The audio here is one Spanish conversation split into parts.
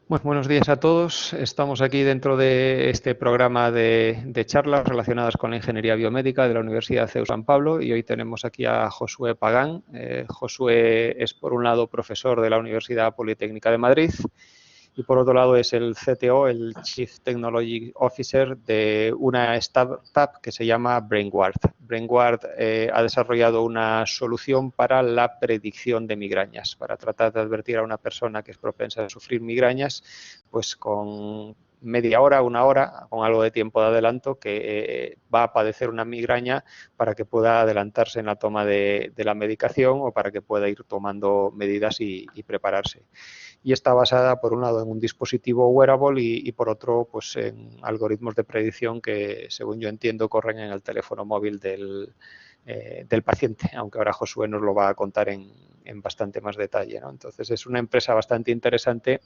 Bueno, buenos días a todos. Estamos aquí dentro de este programa de charlas relacionadas con la ingeniería biomédica de la Universidad CEU San Pablo y hoy tenemos aquí a Josué Pagán. Josué es, por un lado, profesor de la Universidad Politécnica de Madrid y, por otro lado, es el CTO, el Chief Technology Officer de una startup que se llama BrainGuard. BrainGuard ha desarrollado una solución para la predicción de migrañas, para tratar de advertir a una persona que es propensa a sufrir migrañas, pues con media hora, una hora, con algo de tiempo de adelanto, que va a padecer una migraña para que pueda adelantarse en la toma de la medicación o para que pueda ir tomando medidas y prepararse. Y está basada, por un lado, en un dispositivo wearable y por otro, pues en algoritmos de predicción que, según yo entiendo, corren en el teléfono móvil del paciente, aunque ahora Josué nos lo va a contar en bastante más detalle, ¿no? Entonces, es una empresa bastante interesante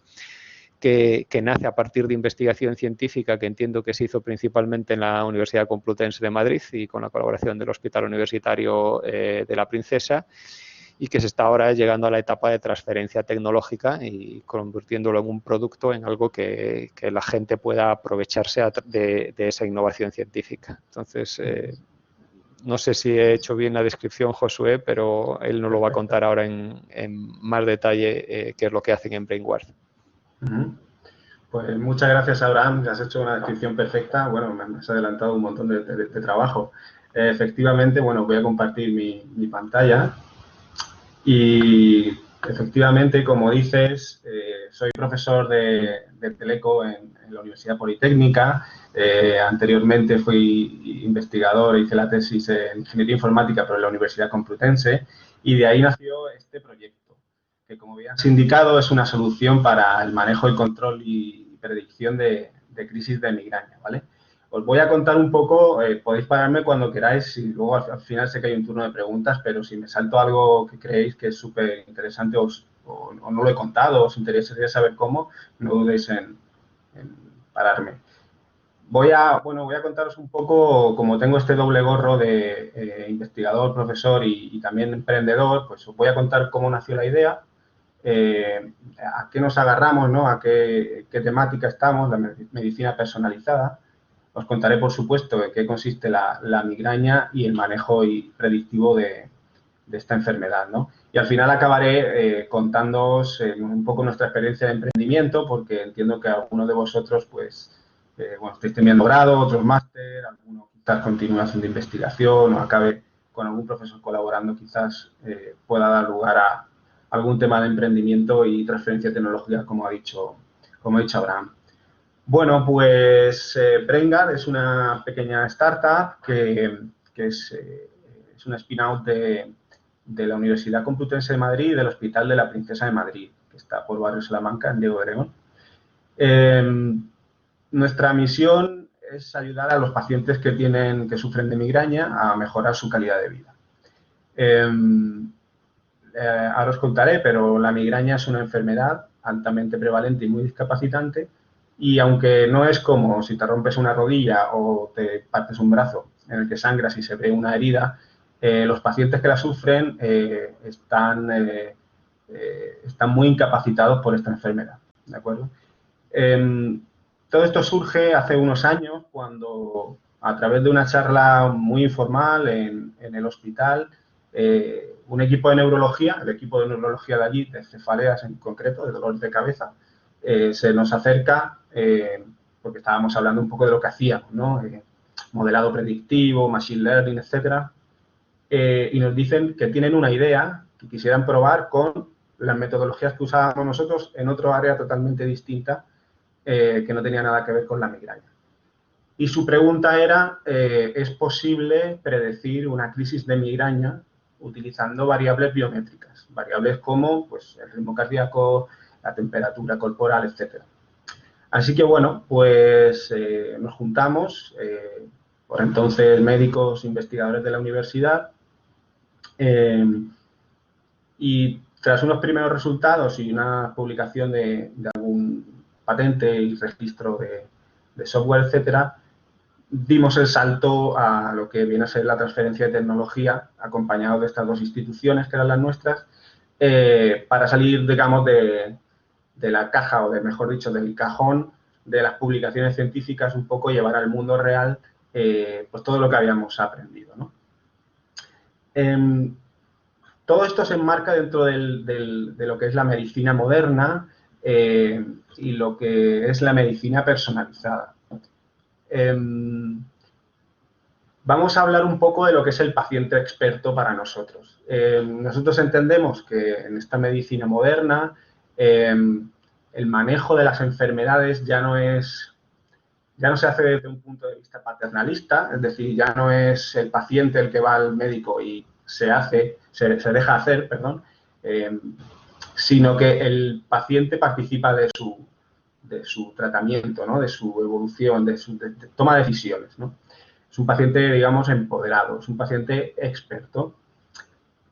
que nace a partir de investigación científica que entiendo que se hizo principalmente en la Universidad Complutense de Madrid y con la colaboración del Hospital Universitario de la Princesa, y que se está ahora llegando a la etapa de transferencia tecnológica y convirtiéndolo en un producto, en algo que la gente pueda aprovecharse de esa innovación científica. Entonces, no sé si he hecho bien la descripción, Josué, pero él nos lo va a contar ahora en más detalle qué es lo que hacen en BrainGuard. Pues muchas gracias, Abraham, que has hecho una descripción perfecta. Bueno, me has adelantado un montón de trabajo. Efectivamente, bueno, voy a compartir mi pantalla. Y efectivamente, como dices, soy profesor de Teleco en la Universidad Politécnica. Anteriormente fui investigador, hice la tesis en Ingeniería Informática por la Universidad Complutense y de ahí nació este proyecto, que como bien has indicado es una solución para el manejo y control y predicción de crisis de migraña, ¿vale? Os voy a contar un poco, podéis pararme cuando queráis y luego al final sé que hay un turno de preguntas, pero si me salto algo que creéis que es súper interesante o no lo he contado, os interesaría saber cómo, no dudéis en pararme. Voy a contaros un poco, como tengo este doble gorro de investigador, profesor y también emprendedor, pues os voy a contar cómo nació la idea, a qué nos agarramos, ¿no? A qué temática estamos, la medicina personalizada. Os contaré, por supuesto, en qué consiste la migraña y el manejo predictivo de esta enfermedad, ¿no? Y al final acabaré contándoos un poco nuestra experiencia de emprendimiento, porque entiendo que algunos de vosotros, pues, bueno, estáis terminando grado, otros máster, algunos quizás continuación de investigación o acabe con algún profesor colaborando, quizás pueda dar lugar a algún tema de emprendimiento y transferencia tecnológica, como ha dicho Abraham. Bueno, pues BrainGuard es una pequeña startup que es una spin-out de la Universidad Complutense de Madrid y del Hospital de la Princesa de Madrid, que está por Barrio Salamanca, en Diego de León. Nuestra misión es ayudar a los pacientes que sufren de migraña a mejorar su calidad de vida. Ahora os contaré, pero la migraña es una enfermedad altamente prevalente y muy discapacitante. Y aunque no es como si te rompes una rodilla o te partes un brazo en el que sangras y se ve una herida, los pacientes que la sufren están muy incapacitados por esta enfermedad, ¿de acuerdo? Todo esto surge hace unos años cuando, a través de una charla muy informal en el hospital, un equipo de neurología, el equipo de neurología de allí, de cefaleas en concreto, de dolores de cabeza, se nos acerca porque estábamos hablando un poco de lo que hacíamos, ¿no? Modelado predictivo, machine learning, etcétera, y nos dicen que tienen una idea que quisieran probar con las metodologías que usábamos nosotros en otro área totalmente distinta que no tenía nada que ver con la migraña. Y su pregunta era, ¿es posible predecir una crisis de migraña utilizando variables biométricas? Variables como pues, el ritmo cardíaco, la temperatura corporal, etcétera. Así que, bueno, pues nos juntamos, por entonces médicos, investigadores de la universidad, y tras unos primeros resultados y una publicación de algún patente y registro de software, etcétera, dimos el salto a lo que viene a ser la transferencia de tecnología, acompañado de estas dos instituciones que eran las nuestras, para salir, digamos, de de la caja, o mejor dicho, del cajón de las publicaciones científicas, un poco llevar al mundo real pues todo lo que habíamos aprendido, ¿no? Todo esto se enmarca dentro de lo que es la medicina moderna y lo que es la medicina personalizada. Vamos a hablar un poco de lo que es el paciente experto para nosotros. Nosotros entendemos que en esta medicina moderna el manejo de las enfermedades ya no se hace desde un punto de vista paternalista, es decir, ya no es el paciente el que va al médico y se deja hacer, perdón, sino que el paciente participa de su tratamiento, ¿no? De su evolución, de toma de decisiones, ¿no? Es un paciente, digamos, empoderado, es un paciente experto.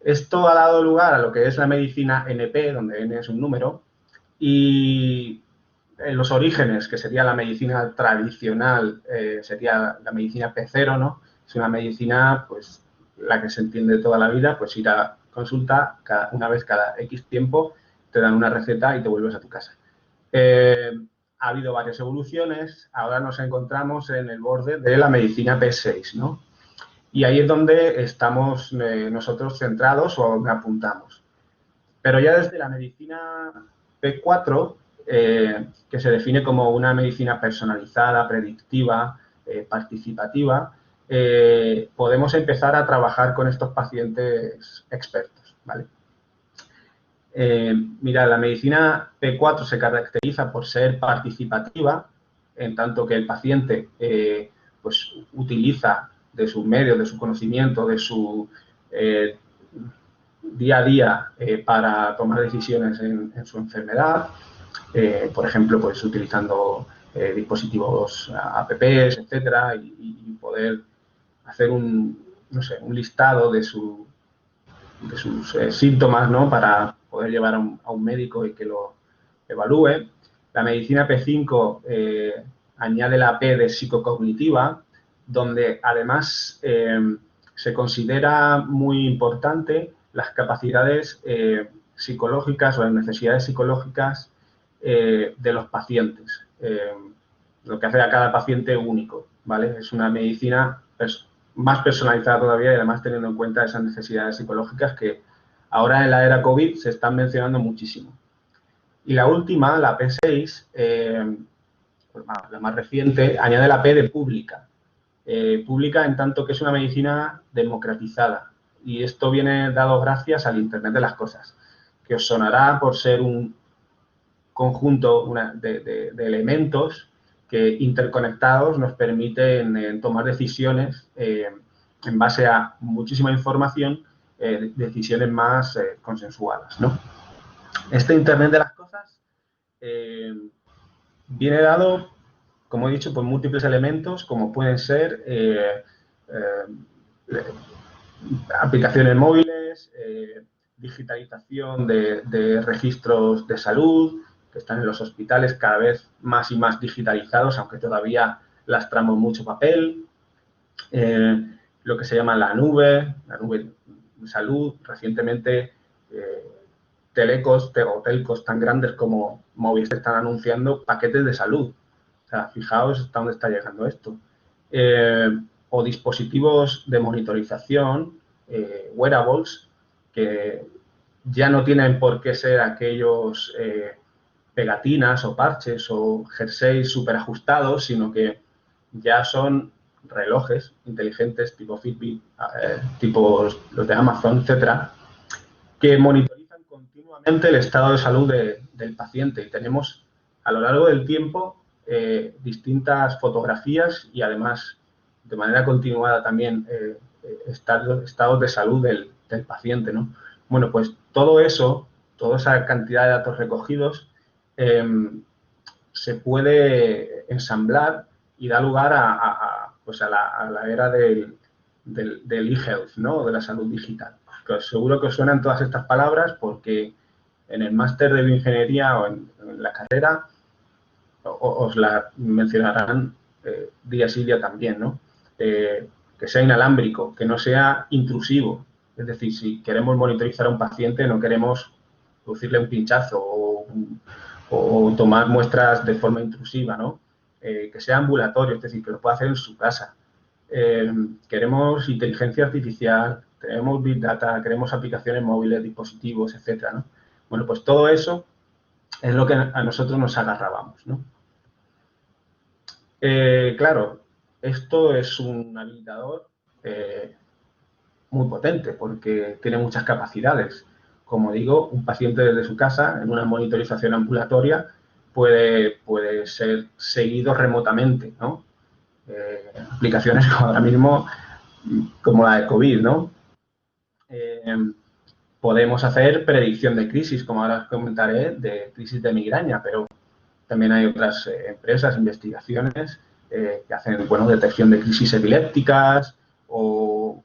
Esto ha dado lugar a lo que es la medicina NP, donde N es un número, y en los orígenes, que sería la medicina tradicional, sería la medicina P0, ¿no? Es una medicina, pues, la que se entiende toda la vida, pues ir a consulta una vez cada X tiempo, te dan una receta y te vuelves a tu casa. Ha habido varias evoluciones, ahora nos encontramos en el borde de la medicina P6, ¿no? Y ahí es donde estamos nosotros centrados o donde apuntamos. Pero ya desde la medicina P4, que se define como una medicina personalizada, predictiva, participativa, podemos empezar a trabajar con estos pacientes expertos, ¿vale? Mira, la medicina P4 se caracteriza por ser participativa, en tanto que el paciente pues, utiliza de sus medios, de su conocimiento, de su día a día para tomar decisiones en su enfermedad, por ejemplo, pues utilizando dispositivos apps, etcétera, y poder hacer un listado de sus síntomas, ¿no? Para poder llevar a un médico y que lo evalúe. La medicina P5 añade la P de psicocognitiva, donde además se considera muy importante las capacidades psicológicas o las necesidades psicológicas de los pacientes, lo que hace a cada paciente único, ¿vale? Es una medicina más personalizada todavía y además teniendo en cuenta esas necesidades psicológicas que ahora en la era COVID se están mencionando muchísimo. Y la última, la P6, la más reciente, añade la P de pública. Pública en tanto que es una medicina democratizada. Y esto viene dado gracias al Internet de las cosas, que os sonará por ser un conjunto de elementos que interconectados nos permiten tomar decisiones en base a muchísima información, decisiones más consensuadas, ¿no? Este Internet de las cosas viene dado, como he dicho, por múltiples elementos, como pueden ser aplicaciones móviles, digitalización de registros de salud, que están en los hospitales cada vez más y más digitalizados, aunque todavía lastramos mucho papel, lo que se llama la nube de salud, recientemente telecos o telcos tan grandes como Movistar están anunciando paquetes de salud. O sea, fijaos hasta dónde está llegando esto. O dispositivos de monitorización, wearables, que ya no tienen por qué ser aquellos pegatinas o parches o jerseys súper ajustados, sino que ya son relojes inteligentes tipo Fitbit, tipo los de Amazon, etcétera, que monitorizan continuamente el estado de salud del paciente. Y tenemos a lo largo del tiempo distintas fotografías y además de manera continuada también estados de salud del paciente, ¿no? Bueno, pues todo eso, toda esa cantidad de datos recogidos se puede ensamblar y da lugar pues a la era del e-health, ¿no? De la salud digital. Que seguro que os suenan todas estas palabras porque en el máster de bioingeniería o en la carrera os la mencionarán día sí día también, ¿no? Que sea inalámbrico, que no sea intrusivo. Es decir, si queremos monitorizar a un paciente, no queremos producirle un pinchazo o o tomar muestras de forma intrusiva, ¿no? Que sea ambulatorio, es decir, que lo pueda hacer en su casa. Queremos inteligencia artificial, queremos Big Data, queremos aplicaciones móviles, dispositivos, etcétera, ¿no? Bueno, pues todo eso es lo que a nosotros nos agarrábamos, ¿no? Claro, esto es un habilitador muy potente porque tiene muchas capacidades. Como digo, un paciente desde su casa, en una monitorización ambulatoria, puede ser seguido remotamente, ¿no? Aplicaciones como ahora mismo, como la de COVID, ¿no? Podemos hacer predicción de crisis, como ahora os comentaré, de crisis de migraña, pero también hay otras empresas, investigaciones, que hacen, bueno, detección de crisis epilépticas o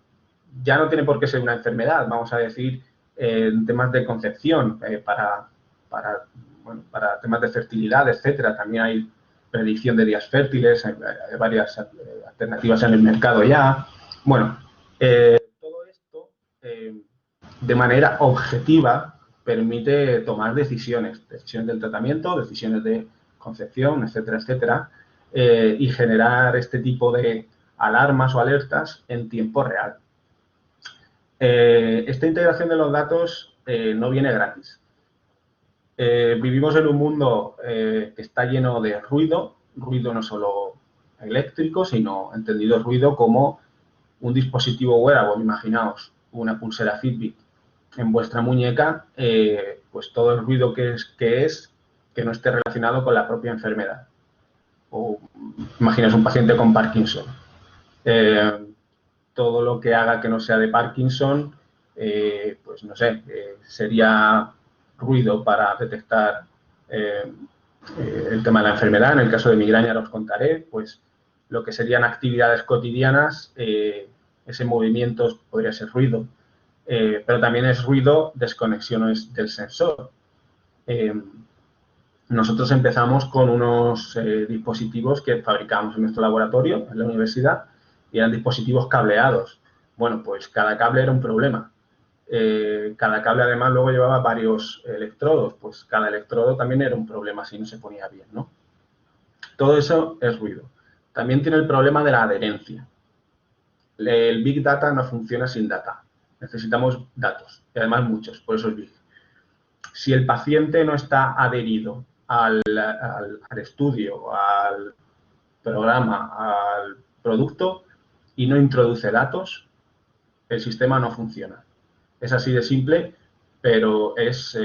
ya no tiene por qué ser una enfermedad, vamos a decir, temas de concepción, para temas de fertilidad, etcétera. También hay predicción de días fértiles, hay varias alternativas en el mercado ya. Bueno, todo esto, de manera objetiva, permite tomar decisiones del tratamiento, decisiones de concepción, etcétera, etcétera, y generar este tipo de alarmas o alertas en tiempo real. Esta integración de los datos no viene gratis. Vivimos en un mundo que está lleno de ruido no solo eléctrico, sino entendido ruido como un dispositivo wearable, imaginaos, una pulsera Fitbit en vuestra muñeca, pues todo el ruido que no esté relacionado con la propia enfermedad. O imaginaos un paciente con Parkinson. Todo lo que haga que no sea de Parkinson, pues no sé, sería ruido para detectar el tema de la enfermedad. En el caso de migraña, os contaré, pues lo que serían actividades cotidianas, ese movimiento podría ser ruido, pero también es ruido desconexiones del sensor. Nosotros empezamos con unos dispositivos que fabricamos en nuestro laboratorio, en la universidad, y eran dispositivos cableados. Bueno, pues cada cable era un problema. Cada cable, además, luego llevaba varios electrodos. Pues cada electrodo también era un problema si no se ponía bien, ¿no? Todo eso es ruido. También tiene el problema de la adherencia. El Big Data no funciona sin data. Necesitamos datos, y además muchos, por eso es Big. Si el paciente no está adherido al estudio, al programa, al producto y no introduce datos, el sistema no funciona. Es así de simple, pero es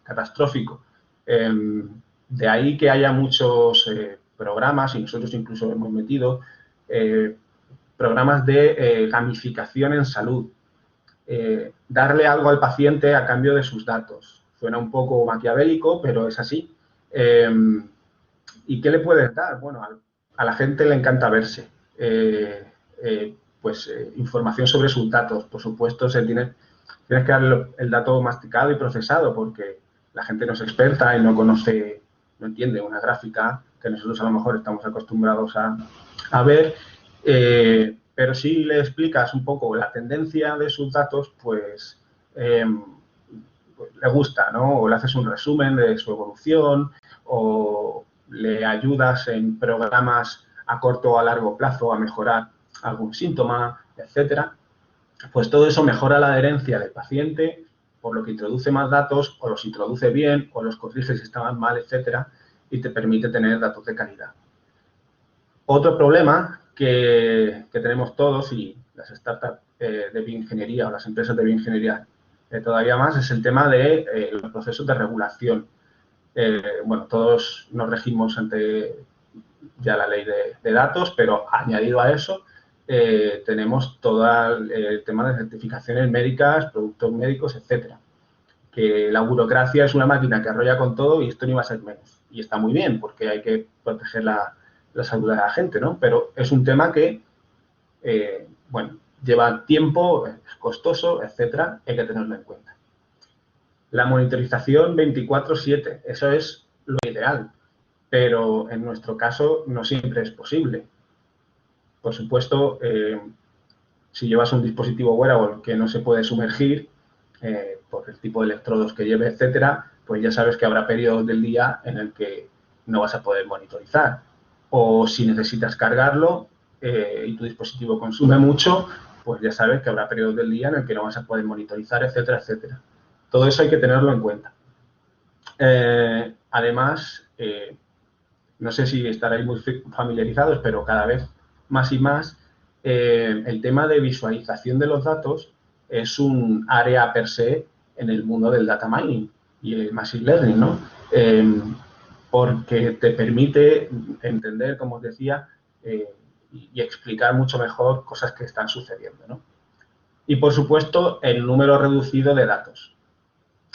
catastrófico. De ahí que haya muchos programas, y nosotros incluso hemos metido programas de gamificación en salud. Darle algo al paciente a cambio de sus datos. Suena un poco maquiavélico, pero es así. ¿Y qué le puedes dar? Bueno, a la gente le encanta verse. Información sobre sus datos. Por supuesto, tienes que darle el dato masticado y procesado, porque la gente no es experta y no conoce, no entiende una gráfica que nosotros a lo mejor estamos acostumbrados a ver. Pero si le explicas un poco la tendencia de sus datos, pues le gusta, ¿no? O le haces un resumen de su evolución, o le ayudas en programas a corto o a largo plazo a mejorar algún síntoma, etcétera. Pues todo eso mejora la adherencia del paciente, por lo que introduce más datos, o los introduce bien, o los corrige si estaban mal, etcétera, y te permite tener datos de calidad. Otro problema que tenemos todos, y las startups de bioingeniería o las empresas de bioingeniería todavía más, es el tema de los procesos de regulación. Bueno, todos nos regimos ante ya la ley de datos, pero añadido a eso, tenemos todo el tema de certificaciones médicas, productos médicos, etcétera. Que la burocracia es una máquina que arrolla con todo y esto no iba a ser menos. Y está muy bien, porque hay que proteger la salud de la gente, ¿no? Pero es un tema que, bueno, lleva tiempo, es costoso, etcétera, hay que tenerlo en cuenta. La monitorización 24/7, eso es lo ideal, pero en nuestro caso no siempre es posible. Por supuesto, si llevas un dispositivo wearable que no se puede sumergir por el tipo de electrodos que lleve, etcétera, pues ya sabes que habrá periodos del día en el que no vas a poder monitorizar. O si necesitas cargarlo y tu dispositivo consume mucho, pues ya sabes que habrá periodos del día en el que no vas a poder monitorizar, etcétera, etcétera. Todo eso hay que tenerlo en cuenta. Además, no sé si estaréis muy familiarizados, pero cada vez más y más, el tema de visualización de los datos es un área per se en el mundo del data mining y el machine learning, ¿no? Porque te permite entender, como os decía, y explicar mucho mejor cosas que están sucediendo, ¿no? Y, por supuesto, el número reducido de datos.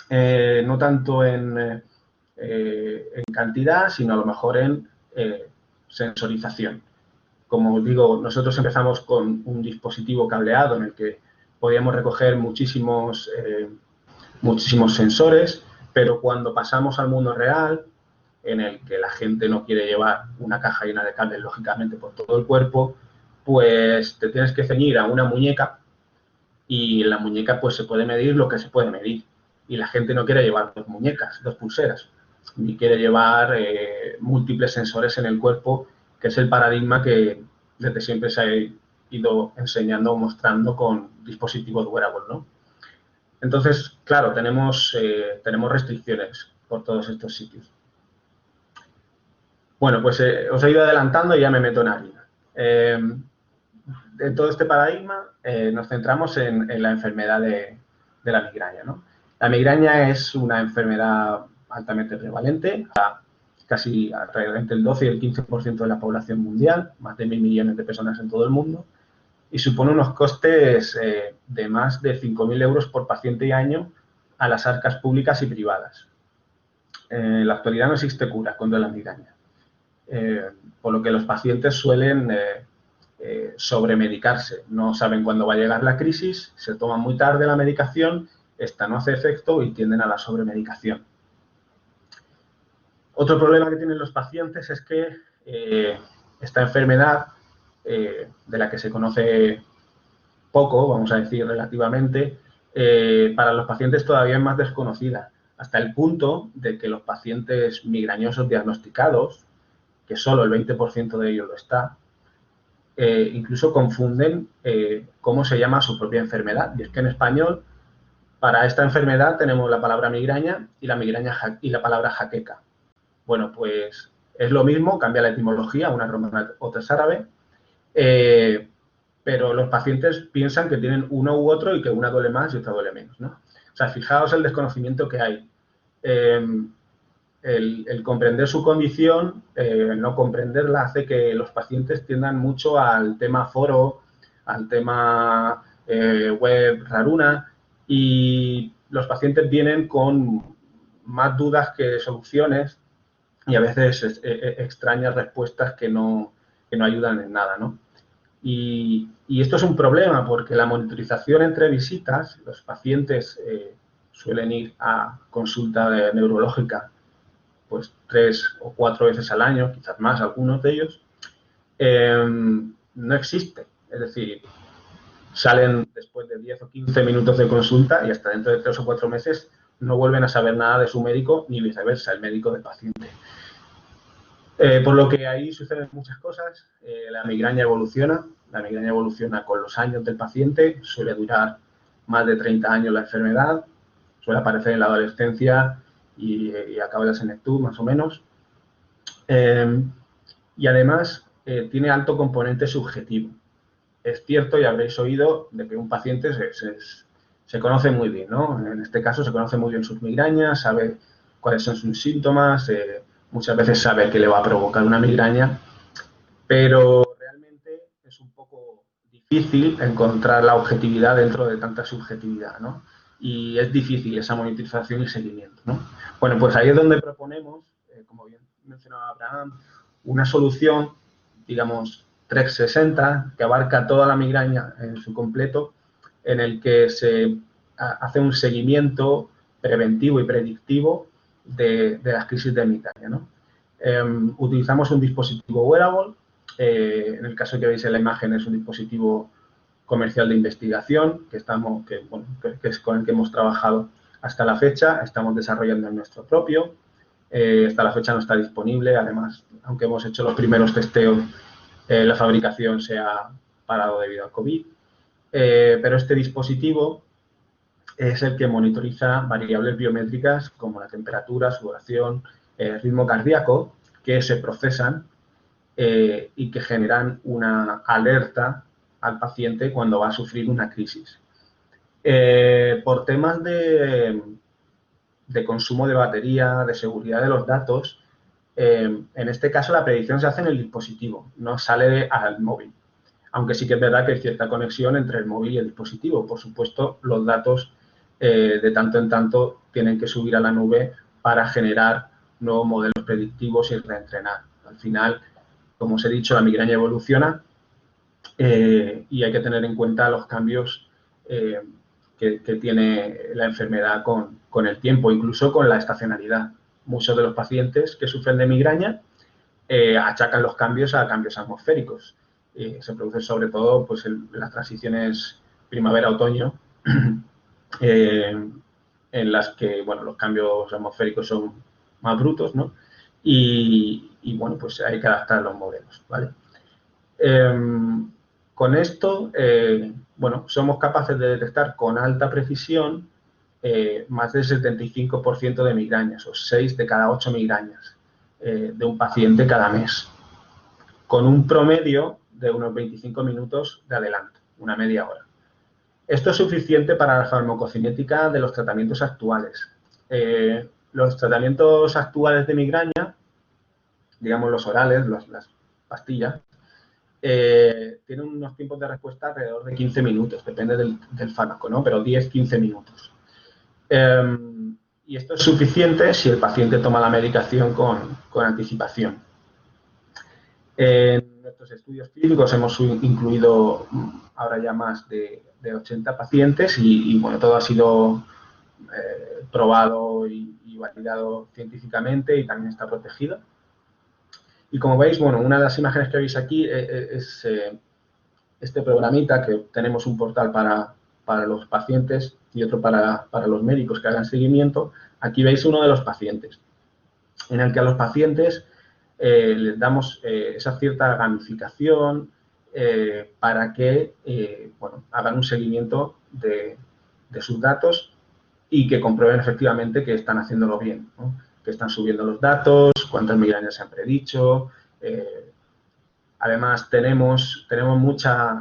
No tanto en cantidad, sino a lo mejor en sensorización. Como os digo, nosotros empezamos con un dispositivo cableado en el que podíamos recoger muchísimos sensores, pero cuando pasamos al mundo real, en el que la gente no quiere llevar una caja llena de cables, lógicamente, por todo el cuerpo, pues te tienes que ceñir a una muñeca y en la muñeca pues se puede medir lo que se puede medir. Y la gente no quiere llevar dos muñecas, dos pulseras, ni quiere llevar múltiples sensores en el cuerpo, que es el paradigma que desde siempre se ha ido enseñando o mostrando con dispositivos wearable, ¿no? Entonces, claro, tenemos restricciones por todos estos sitios. Bueno, pues os he ido adelantando y ya me meto en harina. En todo este paradigma nos centramos en la enfermedad de la migraña, ¿no? La migraña es una enfermedad altamente prevalente, casi entre el 12 y el 15% de la población mundial, más de 1.000 millones de personas en todo el mundo, y supone unos costes de más de 5.000 euros por paciente y año a las arcas públicas y privadas. En la actualidad no existe cura contra la migraña, por lo que los pacientes suelen sobremedicarse. No saben cuándo va a llegar la crisis, se toman muy tarde la medicación, esta no hace efecto y tienden a la sobremedicación. Otro problema que tienen los pacientes es que esta enfermedad, de la que se conoce poco, vamos a decir relativamente, para los pacientes todavía es más desconocida, hasta el punto de que los pacientes migrañosos diagnosticados, que solo el 20% de ellos lo está, incluso confunden cómo se llama su propia enfermedad. Y es que en español, para esta enfermedad tenemos la palabra migraña y la palabra jaqueca. Bueno, pues es lo mismo, cambia la etimología, una romana, otra es árabe, pero los pacientes piensan que tienen uno u otro y que una duele más y otra duele menos, ¿no? O sea, fijaos el desconocimiento que hay. El comprender su condición, el no comprenderla, hace que los pacientes tiendan mucho al tema foro, al tema web raruna, y los pacientes vienen con más dudas que soluciones y a veces extrañas respuestas que no ayudan en nada, ¿no? Y esto es un problema porque la monitorización entre visitas, los pacientes suelen ir a consulta neurológica pues 3 o 4 veces al año, quizás más algunos de ellos, no existe. Es decir, salen después de 10 o 15 minutos de consulta y hasta dentro de 3 o 4 meses no vuelven a saber nada de su médico ni viceversa, el médico del paciente. Por lo que ahí suceden muchas cosas. La migraña evoluciona con los años del paciente, suele durar más de 30 años la enfermedad, suele aparecer en la adolescencia y acaba en la senectud, más o menos. Y además tiene alto componente subjetivo. Es cierto, y habréis oído, de que un paciente se conoce muy bien, ¿no? En este caso se conoce muy bien sus migrañas, sabe cuáles son sus síntomas, muchas veces sabe que le va a provocar una migraña, pero realmente es un poco difícil encontrar la objetividad dentro de tanta subjetividad, ¿no? Y es difícil esa monitorización y seguimiento, ¿no? Bueno, pues ahí es donde proponemos, como bien mencionaba Abraham, una solución, digamos, 360, que abarca toda la migraña en su completo, en el que se hace un seguimiento preventivo y predictivo de las crisis de migraña, ¿no? Utilizamos un dispositivo wearable, en el caso que veis en la imagen es un dispositivo comercial de investigación que es con el que hemos trabajado Hasta la fecha estamos desarrollando el nuestro propio. Hasta la fecha no está disponible. Además, aunque hemos hecho los primeros testeos, la fabricación se ha parado debido al COVID. Pero este dispositivo es el que monitoriza variables biométricas como la temperatura, sudoración, ritmo cardíaco, que se procesan y que generan una alerta al paciente cuando va a sufrir una crisis. Por temas de consumo de batería, de seguridad de los datos, en este caso la predicción se hace en el dispositivo, no sale al móvil. Aunque sí que es verdad que hay cierta conexión entre el móvil y el dispositivo. Por supuesto, los datos de tanto en tanto tienen que subir a la nube para generar nuevos modelos predictivos y reentrenar. Al final, como os he dicho, la migraña evoluciona y hay que tener en cuenta los cambios que tiene la enfermedad con el tiempo, incluso con la estacionalidad. Muchos de los pacientes que sufren de migraña achacan los cambios a cambios atmosféricos. Se producen sobre todo pues, las transiciones primavera-otoño, en las que bueno, los cambios atmosféricos son más brutos, ¿no? Y bueno, pues hay que adaptar los modelos, ¿vale? Con esto, bueno, somos capaces de detectar con alta precisión más del 75% de migrañas, o 6 de cada 8 migrañas de un paciente cada mes, con un promedio de unos 25 minutos de adelanto, una media hora. Esto es suficiente para la farmacocinética de los tratamientos actuales. Los tratamientos actuales de migraña, digamos los orales, las pastillas, tienen unos tiempos de respuesta alrededor de 15 minutos, depende del fármaco, ¿no? Pero 10-15 minutos. Y esto es suficiente si el paciente toma la medicación con anticipación. En nuestros estudios clínicos hemos incluido ahora ya más de 80 pacientes y bueno, todo ha sido probado y validado científicamente y también está protegido. Y como veis, bueno, una de las imágenes que veis aquí es este programita que tenemos un portal para los pacientes y otro para los médicos que hagan seguimiento. Aquí veis uno de los pacientes, en el que a los pacientes les damos esa cierta gamificación para que bueno, hagan un seguimiento de sus datos y que comprueben efectivamente que están haciéndolo bien, ¿no? Que están subiendo los datos, cuántas migrañas se han predicho. Además, tenemos mucha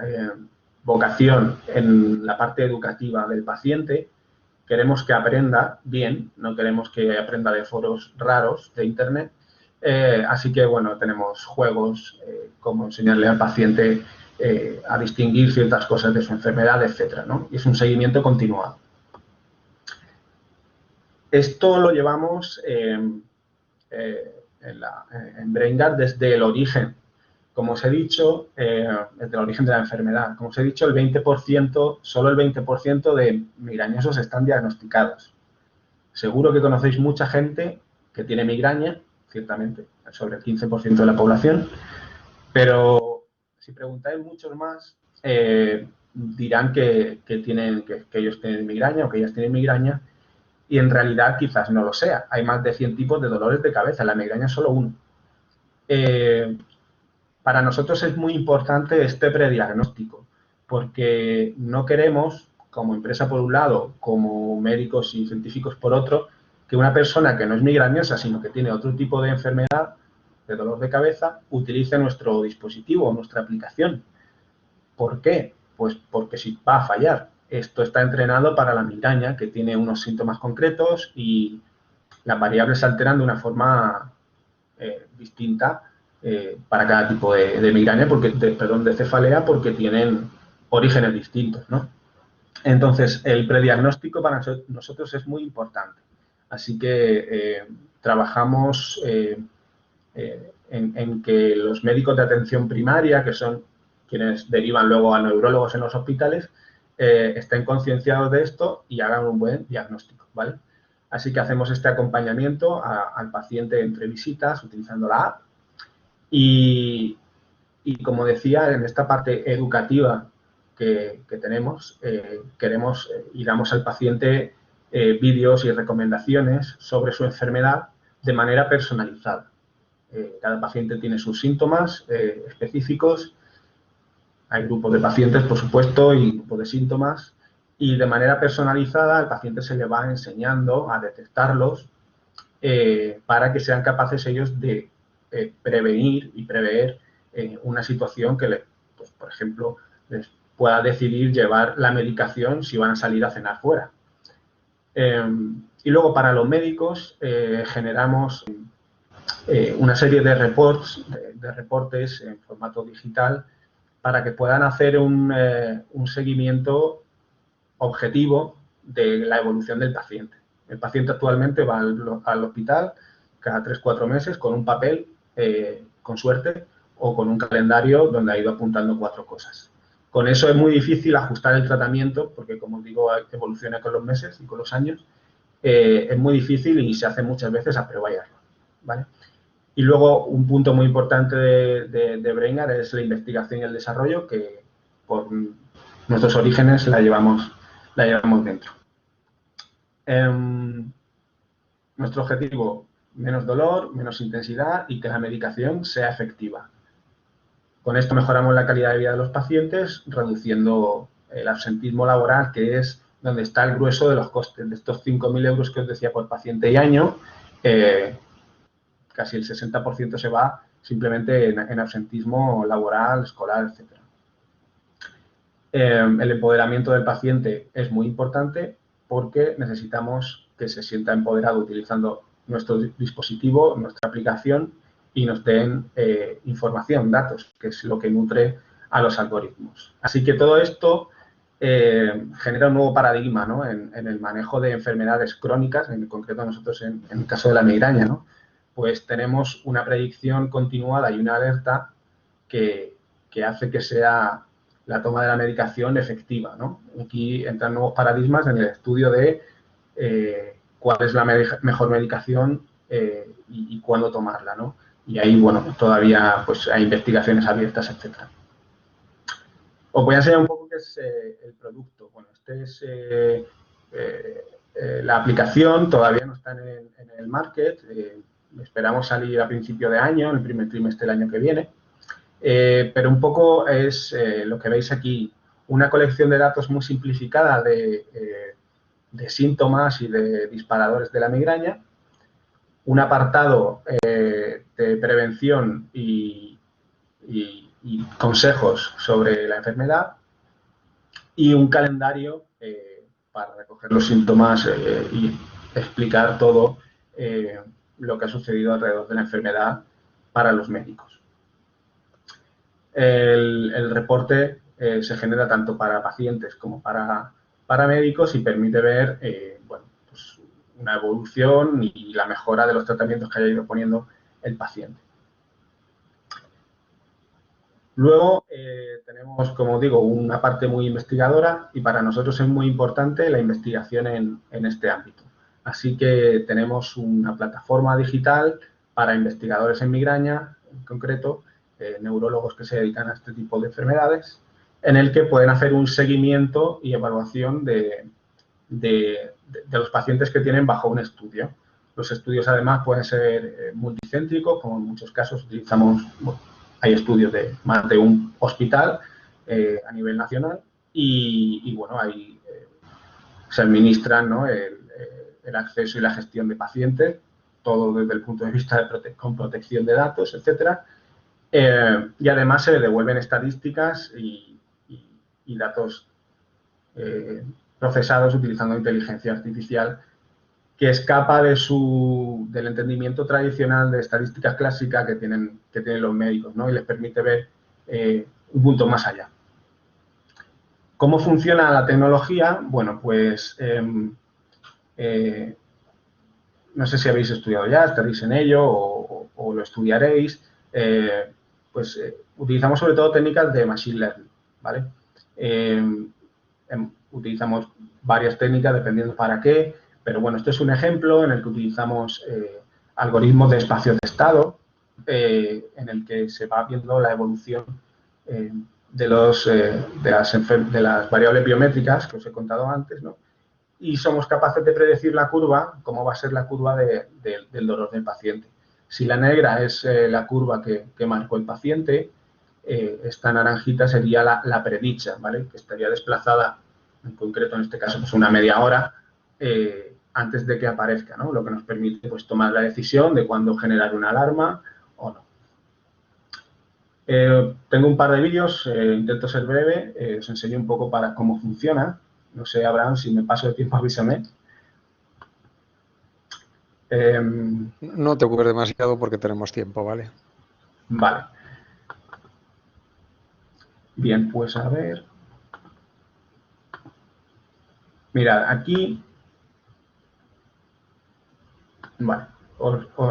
vocación en la parte educativa del paciente. Queremos que aprenda bien, no queremos que aprenda de foros raros de Internet. Así que, bueno, tenemos juegos como enseñarle al paciente a distinguir ciertas cosas de su enfermedad, etcétera, ¿no? Y es un seguimiento continuado. Esto lo llevamos en BrainGuard desde el origen. Como os he dicho, desde el origen de la enfermedad. Como os he dicho, solo el 20% de migrañosos están diagnosticados. Seguro que conocéis mucha gente que tiene migraña, ciertamente, sobre el 15% de la población, pero si preguntáis muchos más, dirán que ellos tienen migraña o que ellas tienen migraña, y en realidad quizás no lo sea. Hay más de 100 tipos de dolores de cabeza, la migraña es solo uno. Para nosotros es muy importante este prediagnóstico, porque no queremos, como empresa por un lado, como médicos y científicos por otro, que una persona que no es migrañosa, sino que tiene otro tipo de enfermedad, de dolor de cabeza, utilice nuestro dispositivo, nuestra aplicación. ¿Por qué? Pues porque si va a fallar. Esto está entrenado para la migraña, que tiene unos síntomas concretos y las variables se alteran de una forma distinta para cada tipo de migraña, de cefalea, porque tienen orígenes distintos, ¿no? Entonces, el prediagnóstico para nosotros es muy importante. Así que trabajamos en que los médicos de atención primaria, que son quienes derivan luego a neurólogos en los hospitales, estén concienciados de esto y hagan un buen diagnóstico, ¿vale? Así que hacemos este acompañamiento al paciente entre visitas utilizando la app. Y como decía, en esta parte educativa que tenemos, queremos y damos al paciente vídeos y recomendaciones sobre su enfermedad de manera personalizada. Cada paciente tiene sus síntomas específicos. Hay grupos de pacientes, por supuesto, y grupos de síntomas. Y de manera personalizada al paciente se le va enseñando a detectarlos para que sean capaces ellos de prevenir y prever una situación que, pues, por ejemplo, les pueda decidir llevar la medicación si van a salir a cenar fuera. Y luego, para los médicos, generamos una serie de reportes en formato digital para que puedan hacer un seguimiento objetivo de la evolución del paciente. El paciente actualmente va al hospital cada 3-4 meses con un papel, con suerte, o con un calendario donde ha ido apuntando 4 cosas. Con eso es muy difícil ajustar el tratamiento porque, como digo, evoluciona con los meses y con los años. Es muy difícil y se hace muchas veces a prueba y error, ¿vale? Y luego, un punto muy importante de BrainGuard es la investigación y el desarrollo, que por nuestros orígenes la llevamos dentro. Nuestro objetivo, menos dolor, menos intensidad y que la medicación sea efectiva. Con esto mejoramos la calidad de vida de los pacientes, reduciendo el absentismo laboral, que es donde está el grueso de los costes. De estos 5.000 euros que os decía por paciente y año, casi el 60% se va simplemente en absentismo laboral, escolar, etc. El empoderamiento del paciente es muy importante porque necesitamos que se sienta empoderado utilizando nuestro dispositivo, nuestra aplicación, y nos den información, datos, que es lo que nutre a los algoritmos. Así que todo esto genera un nuevo paradigma, ¿no?, en el manejo de enfermedades crónicas, en concreto nosotros en el caso de la migraña, ¿no?, pues tenemos una predicción continuada y una alerta que hace que sea la toma de la medicación efectiva, ¿no? Aquí entran nuevos paradigmas en el estudio de cuál es la mejor medicación y cuándo tomarla, ¿no? Y ahí, bueno, todavía pues hay investigaciones abiertas, etcétera. Os voy a enseñar un poco qué es el producto. Bueno, este es la aplicación, todavía no está en el market. Esperamos salir a principio de año, en el primer trimestre del año que viene. Pero un poco es lo que veis aquí, una colección de datos muy simplificada de síntomas y de disparadores de la migraña, un apartado de prevención y consejos sobre la enfermedad y un calendario para recoger los síntomas y explicar todo lo que ha sucedido alrededor de la enfermedad para los médicos. El reporte se genera tanto para pacientes como para médicos y permite ver bueno, pues una evolución y la mejora de los tratamientos que haya ido poniendo el paciente. Luego tenemos, como digo, una parte muy investigadora y para nosotros es muy importante la investigación en este ámbito. Así que tenemos una plataforma digital para investigadores en migraña, en concreto, neurólogos que se dedican a este tipo de enfermedades, en el que pueden hacer un seguimiento y evaluación de los pacientes que tienen bajo un estudio. Los estudios, además, pueden ser multicéntricos, como en muchos casos utilizamos, bueno, hay estudios de más de un hospital a nivel nacional y bueno, ahí se administran, ¿no?, el acceso y la gestión de pacientes, todo desde el punto de vista con protección de datos, etcétera. Y además se le devuelven estadísticas y datos procesados utilizando inteligencia artificial que escapa del entendimiento tradicional de estadísticas clásicas que tienen los médicos, ¿no?, y les permite ver un punto más allá. ¿Cómo funciona la tecnología? Bueno, pues no sé si habéis estudiado ya, estaréis en ello o lo estudiaréis. Pues utilizamos sobre todo técnicas de Machine Learning, ¿vale? Utilizamos varias técnicas dependiendo para qué, pero bueno, este es un ejemplo en el que utilizamos algoritmos de espacios de estado, en el que se va viendo la evolución de las variables biométricas que os he contado antes, ¿no?, y somos capaces de predecir la curva, cómo va a ser la curva del dolor del paciente. Si la negra es la curva que marcó el paciente, esta naranjita sería la predicha, ¿vale? Que estaría desplazada, en concreto en este caso, pues una media hora antes de que aparezca, ¿no? Lo que nos permite pues, tomar la decisión de cuándo generar una alarma o no. Tengo un par de vídeos, intento ser breve, os enseño un poco para cómo funciona. No sé, Abraham, si me paso de tiempo, avísame. No te ocupes demasiado porque tenemos tiempo, ¿vale? Vale. Bien, pues a ver. Mirad, aquí... Vale.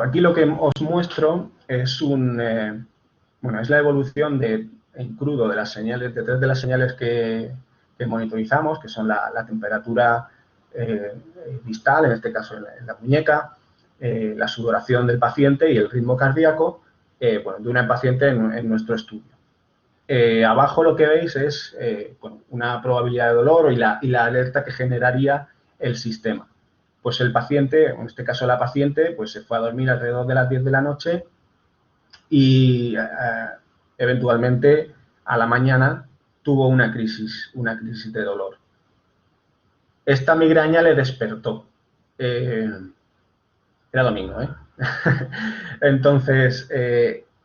Aquí lo que os muestro es bueno, es la evolución en crudo de las señales, de tres de las señales que monitorizamos, que son la temperatura distal, en este caso en la muñeca, la sudoración del paciente y el ritmo cardíaco, bueno, de una paciente en nuestro estudio. Abajo lo que veis es bueno, una probabilidad de dolor y la alerta que generaría el sistema. Pues el paciente, en este caso la paciente, pues se fue a dormir alrededor de las 10 de la noche y eventualmente a la mañana tuvo una crisis de dolor. Esta migraña le despertó. Era domingo, ¿eh? Entonces,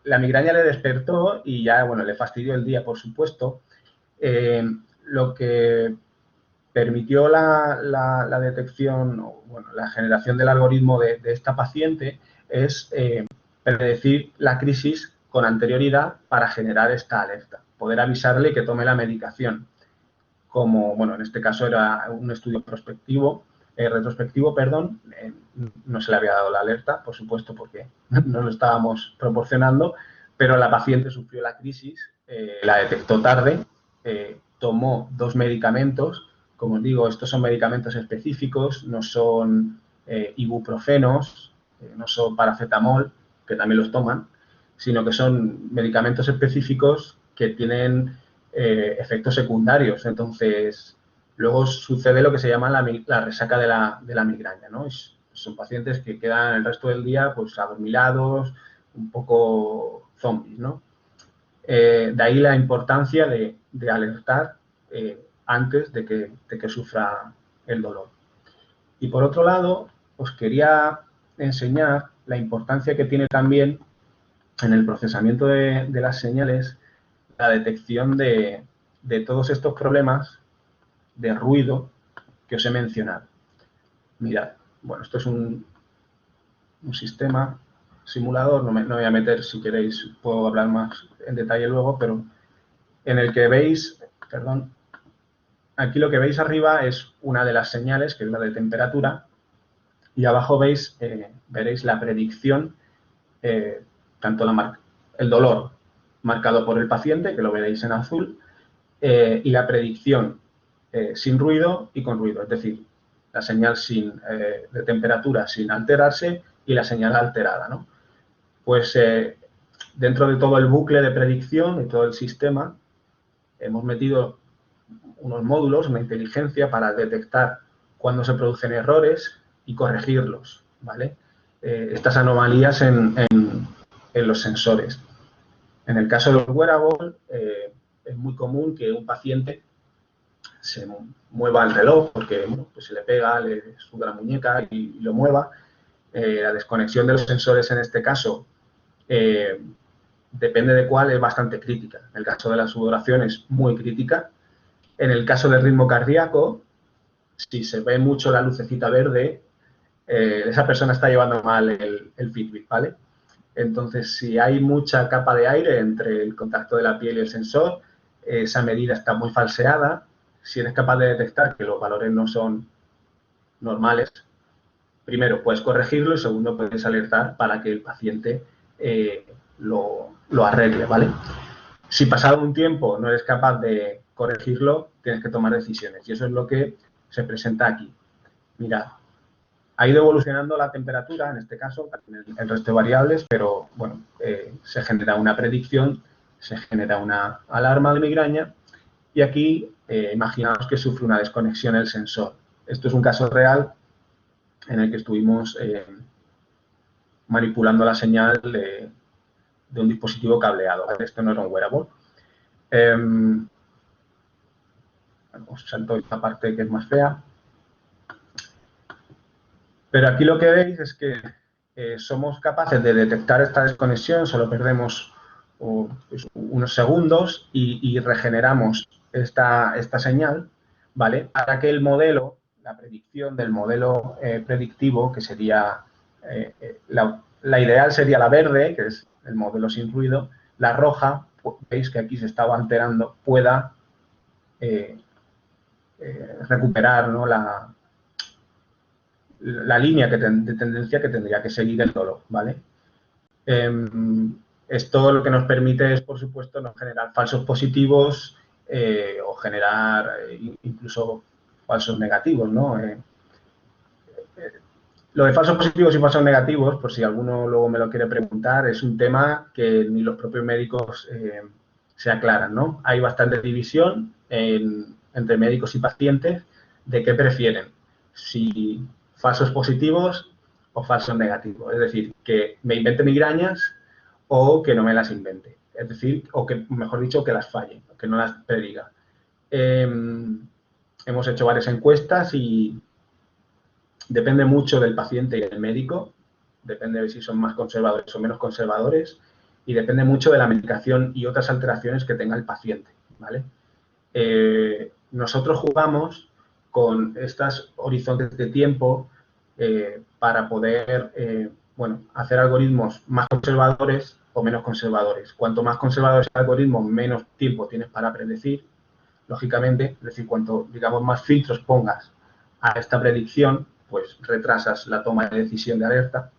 la migraña le despertó y ya, bueno, le fastidió el día, por supuesto. Lo que permitió la detección, bueno, la generación del algoritmo de esta paciente es predecir la crisis con anterioridad para generar esta alerta, poder avisarle que tome la medicación. Como, bueno, en este caso era un estudio retrospectivo, perdón, no se le había dado la alerta, por supuesto, porque no lo estábamos proporcionando, pero la paciente sufrió la crisis, la detectó tarde, tomó 2 medicamentos. Como os digo, estos son medicamentos específicos, no son ibuprofenos, no son paracetamol, que también los toman, sino que son medicamentos específicos que tienen efectos secundarios. Entonces, luego sucede lo que se llama la resaca de la migraña, ¿no? Son pacientes que quedan el resto del día pues adormilados, un poco zombies, ¿no? De ahí la importancia de alertar antes de que sufra el dolor. Y por otro lado, os quería enseñar la importancia que tiene también en el procesamiento de las señales la detección de todos estos problemas de ruido que os he mencionado. Mirad, bueno, esto es un sistema simulador, no me voy a meter, si queréis puedo hablar más en detalle luego, pero en el que veis, perdón, aquí lo que veis arriba es una de las señales, que es la de temperatura, y abajo veréis la predicción, tanto el dolor marcado por el paciente, que lo veréis en azul, y la predicción sin ruido y con ruido, es decir, la señal de temperatura sin alterarse y la señal alterada, ¿no? Pues dentro de todo el bucle de predicción y todo el sistema hemos metido unos módulos, una inteligencia para detectar cuando se producen errores y corregirlos, ¿vale? Estas anomalías en los sensores. En el caso de los wearables, es muy común que un paciente se mueva el reloj porque bueno, pues se le pega, le suda la muñeca y lo mueva. La desconexión de los sensores en este caso depende de cuál, es bastante crítica. En el caso de la sudoración es muy crítica. En el caso del ritmo cardíaco, si se ve mucho la lucecita verde, esa persona está llevando mal el Fitbit, ¿vale? Entonces, si hay mucha capa de aire entre el contacto de la piel y el sensor, esa medida está muy falseada. Si eres capaz de detectar que los valores no son normales, primero, puedes corregirlo y segundo, puedes alertar para que el paciente lo arregle, ¿vale? Si pasado un tiempo no eres capaz de corregirlo, tienes que tomar decisiones y eso es lo que se presenta aquí. Mirad, ha ido evolucionando la temperatura, en este caso, el resto de variables, pero bueno, se genera una predicción, se genera una alarma de migraña y aquí imaginaos que sufre una desconexión el sensor. Esto es un caso real en el que estuvimos manipulando la señal de un dispositivo cableado. Esto no era un wearable. Os salto esta parte que es más fea. Pero aquí lo que veis es que somos capaces de detectar esta desconexión, solo perdemos pues, unos segundos y regeneramos esta señal, ¿vale? Para que el modelo, la predicción del modelo predictivo, que sería, la ideal sería la verde, que es el modelo sin ruido, la roja, veis que aquí se estaba alterando, pueda recuperar, ¿no?, la línea de tendencia que tendría que seguir el dolor, ¿vale? Esto lo que nos permite es, por supuesto, no generar falsos positivos o generar incluso falsos negativos, ¿no? Lo de falsos positivos y falsos negativos, por si alguno luego me lo quiere preguntar, es un tema que ni los propios médicos se aclaran, ¿no? Hay bastante división entre médicos y pacientes de qué prefieren, si falsos positivos o falsos negativos. Es decir, que me invente migrañas o que no me las invente. Es decir, o que, mejor dicho, que las falle, que no las prediga. Hemos hecho varias encuestas y depende mucho del paciente y del médico, depende de si son más conservadores o menos conservadores y depende mucho de la medicación y otras alteraciones que tenga el paciente, ¿vale? Nosotros jugamos con estos horizontes de tiempo para poder, bueno, hacer algoritmos más conservadores o menos conservadores. Cuanto más conservador es el algoritmo, menos tiempo tienes para predecir, lógicamente, es decir, cuanto, digamos, más filtros pongas a esta predicción, pues retrasas la toma de decisión de alerta.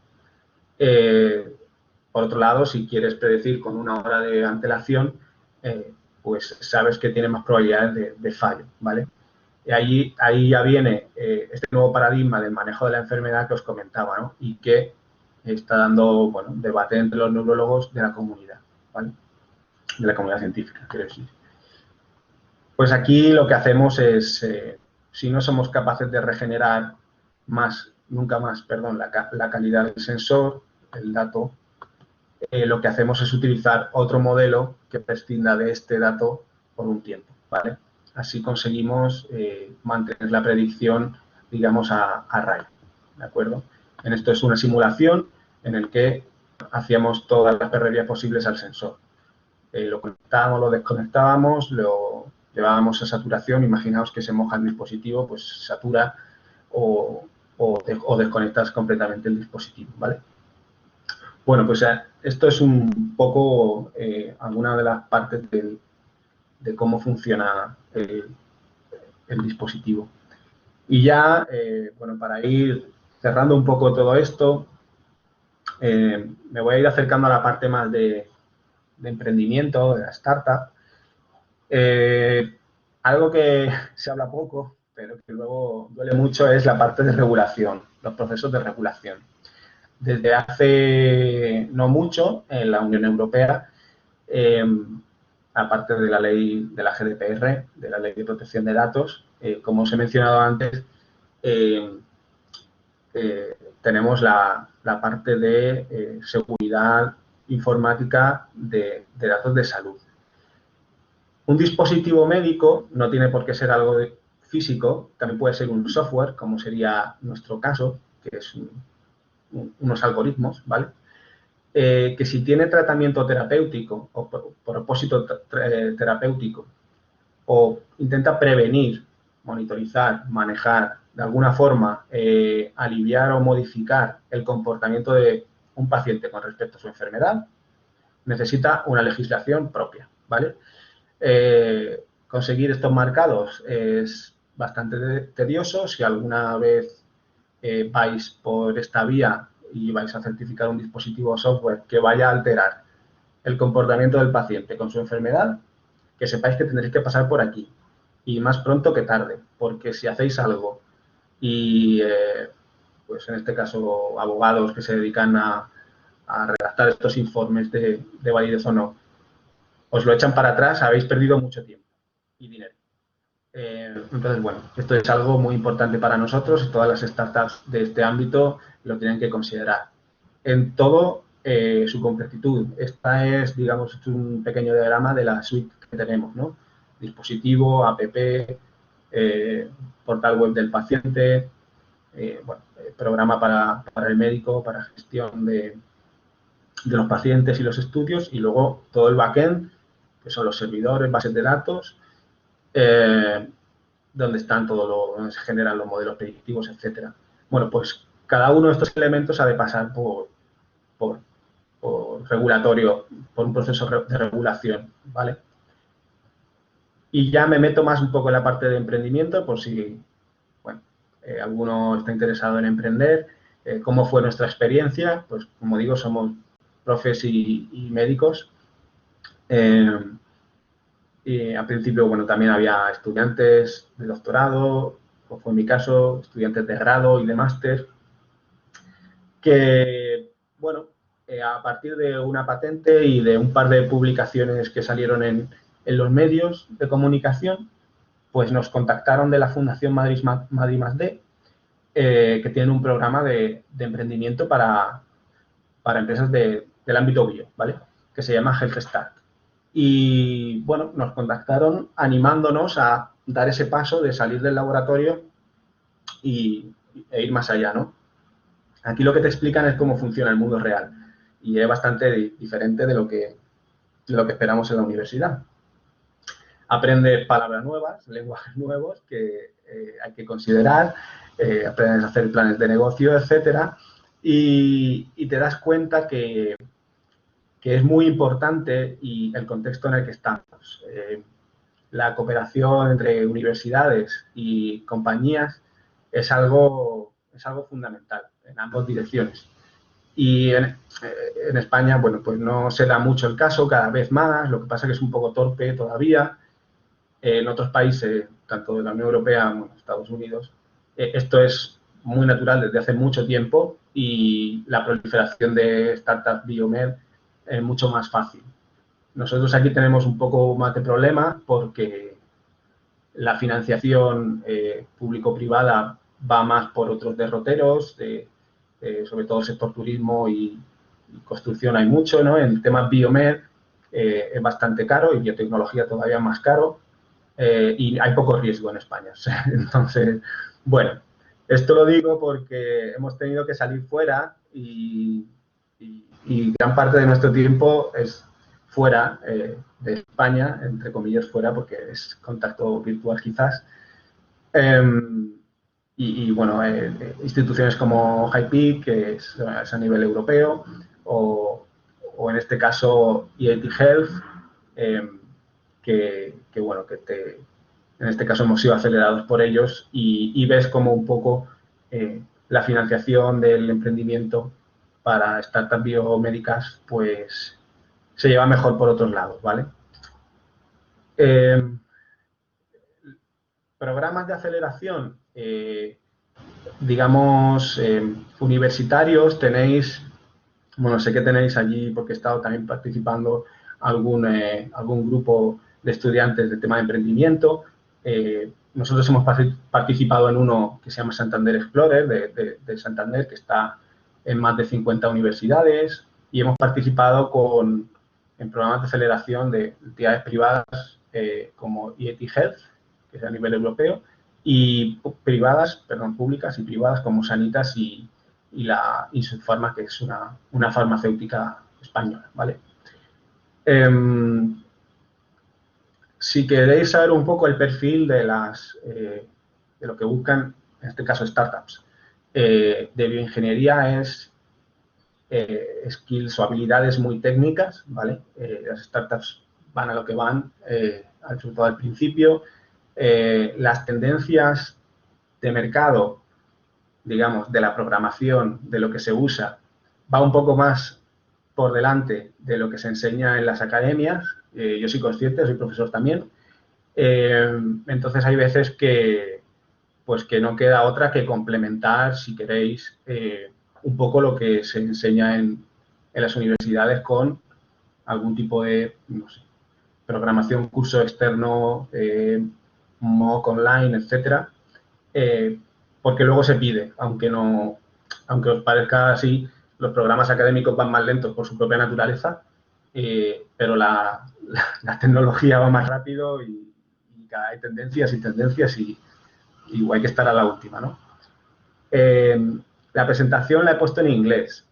Por otro lado, si quieres predecir con 1 hora de antelación, pues sabes que tiene más probabilidades de fallo, ¿vale? Y ahí ya viene este nuevo paradigma del manejo de la enfermedad que os comentaba, ¿no? Y que está dando, bueno, debate entre los neurólogos de la comunidad, ¿vale? De la comunidad científica, quiero decir. Pues aquí lo que hacemos es, si no somos capaces de regenerar nunca más, perdón, la calidad del sensor, el dato, lo que hacemos es utilizar otro modelo que prescinda de este dato por un tiempo, ¿vale? Así conseguimos mantener la predicción, digamos, a raya, ¿de acuerdo? En esto es una simulación en el que hacíamos todas las perrerías posibles al sensor. Lo conectábamos, lo desconectábamos, lo llevábamos a saturación. Imaginaos que se moja el dispositivo, pues satura o desconectas completamente el dispositivo, ¿vale? Bueno, pues esto es un poco alguna de las partes de cómo funciona el dispositivo. Y ya, bueno, para ir cerrando un poco todo esto, me voy a ir acercando a la parte más de emprendimiento, de la startup. Algo que se habla poco, pero que luego duele mucho, es la parte de regulación, los procesos de regulación. Desde hace no mucho, en la Unión Europea, aparte de la ley de la GDPR, de la Ley de Protección de Datos, como os he mencionado antes, tenemos la parte de seguridad informática de datos de salud. Un dispositivo médico no tiene por qué ser algo físico, también puede ser un software, como sería nuestro caso, que es unos algoritmos, ¿vale? Que si tiene tratamiento terapéutico o propósito terapéutico o intenta prevenir, monitorizar, manejar, de alguna forma aliviar o modificar el comportamiento de un paciente con respecto a su enfermedad, necesita una legislación propia, ¿vale? Conseguir estos marcados es bastante tedioso. Si alguna vez vais por esta vía y vais a certificar un dispositivo o software que vaya a alterar el comportamiento del paciente con su enfermedad, que sepáis que tendréis que pasar por aquí y más pronto que tarde, porque si hacéis algo y, pues en este caso, abogados que se dedican a redactar estos informes de validez o no, os lo echan para atrás, habéis perdido mucho tiempo y dinero. Entonces, bueno, esto es algo muy importante para nosotros y todas las startups de este ámbito lo tienen que considerar. En todo su completitud. Esta es, digamos, un pequeño diagrama de la suite que tenemos, ¿no? Dispositivo, app, portal web del paciente, bueno, programa para el médico, para gestión de los pacientes y los estudios, y luego todo el backend, que son los servidores, bases de datos, donde están donde se generan los modelos predictivos, etcétera. Bueno, pues cada uno de estos elementos ha de pasar por regulatorio, por un proceso de regulación, ¿vale? Y ya me meto más un poco en la parte de emprendimiento, por si, bueno, alguno está interesado en emprender. ¿Cómo fue nuestra experiencia? Pues, como digo, somos profes y médicos. Y al principio, bueno, también había estudiantes de doctorado, como fue mi caso, estudiantes de grado y de máster, que, bueno, a partir de una patente y de un par de publicaciones que salieron en los medios de comunicación, pues nos contactaron de la Fundación Madrid+D, que tienen un programa de emprendimiento para empresas del ámbito bio, ¿vale? Que se llama Health Start. Y, bueno, nos contactaron animándonos a dar ese paso de salir del laboratorio e ir más allá, ¿no? Aquí lo que te explican es cómo funciona el mundo real y es bastante diferente de lo que esperamos en la universidad. Aprendes palabras nuevas, lenguajes nuevos que hay que considerar, aprendes a hacer planes de negocio, etcétera, y te das cuenta que es muy importante y el contexto en el que estamos. La cooperación entre universidades y compañías es algo fundamental en ambas direcciones. Y en España, bueno, pues no se da mucho el caso, cada vez más, lo que pasa es que es un poco torpe todavía. En otros países, tanto de la Unión Europea como en Estados Unidos, esto es muy natural desde hace mucho tiempo y la proliferación de startups biomed es mucho más fácil. Nosotros aquí tenemos un poco más de problema porque la financiación público-privada va más por otros derroteros, sobre todo el sector turismo y construcción hay mucho, ¿no? En temas biomed es bastante caro y biotecnología todavía más caro y hay poco riesgo en España. Entonces, bueno, esto lo digo porque hemos tenido que salir fuera y gran parte de nuestro tiempo es fuera de España, entre comillas fuera, porque es contacto virtual quizás. Bueno, instituciones como HighPeak, que es a nivel europeo, o en este caso EIT Health, bueno, en este caso hemos sido acelerados por ellos y ves como un poco la financiación del emprendimiento para startups biomédicas, pues se lleva mejor por otros lados, ¿vale? Programas de aceleración, digamos, universitarios, tenéis, bueno, sé que tenéis allí, porque he estado también participando algún grupo de estudiantes de tema de emprendimiento. Nosotros hemos participado en uno que se llama Santander Explorer, de Santander, que está en más de 50 universidades, y hemos participado en programas de aceleración de entidades privadas como EIT Health, que es a nivel europeo, y públicas y privadas como Sanitas y la Insufarma, que es una farmacéutica española, ¿vale? Si queréis saber un poco el perfil de lo que buscan, en este caso startups, de bioingeniería es skills o habilidades muy técnicas, ¿vale? Las startups van a lo que van, sobre todo al principio. Las tendencias de mercado, digamos, de la programación, de lo que se usa, va un poco más por delante de lo que se enseña en las academias. Yo soy consciente, soy profesor también. Entonces hay veces que no queda otra que complementar, si queréis, un poco lo que se enseña en las universidades con algún tipo de, no sé, programación, curso externo, MOOC online, etcétera, porque luego se pide, aunque os parezca así, los programas académicos van más lentos por su propia naturaleza, pero la tecnología va más rápido y hay tendencias y tendencias y hay que estar a la última, ¿no? La presentación la he puesto en inglés,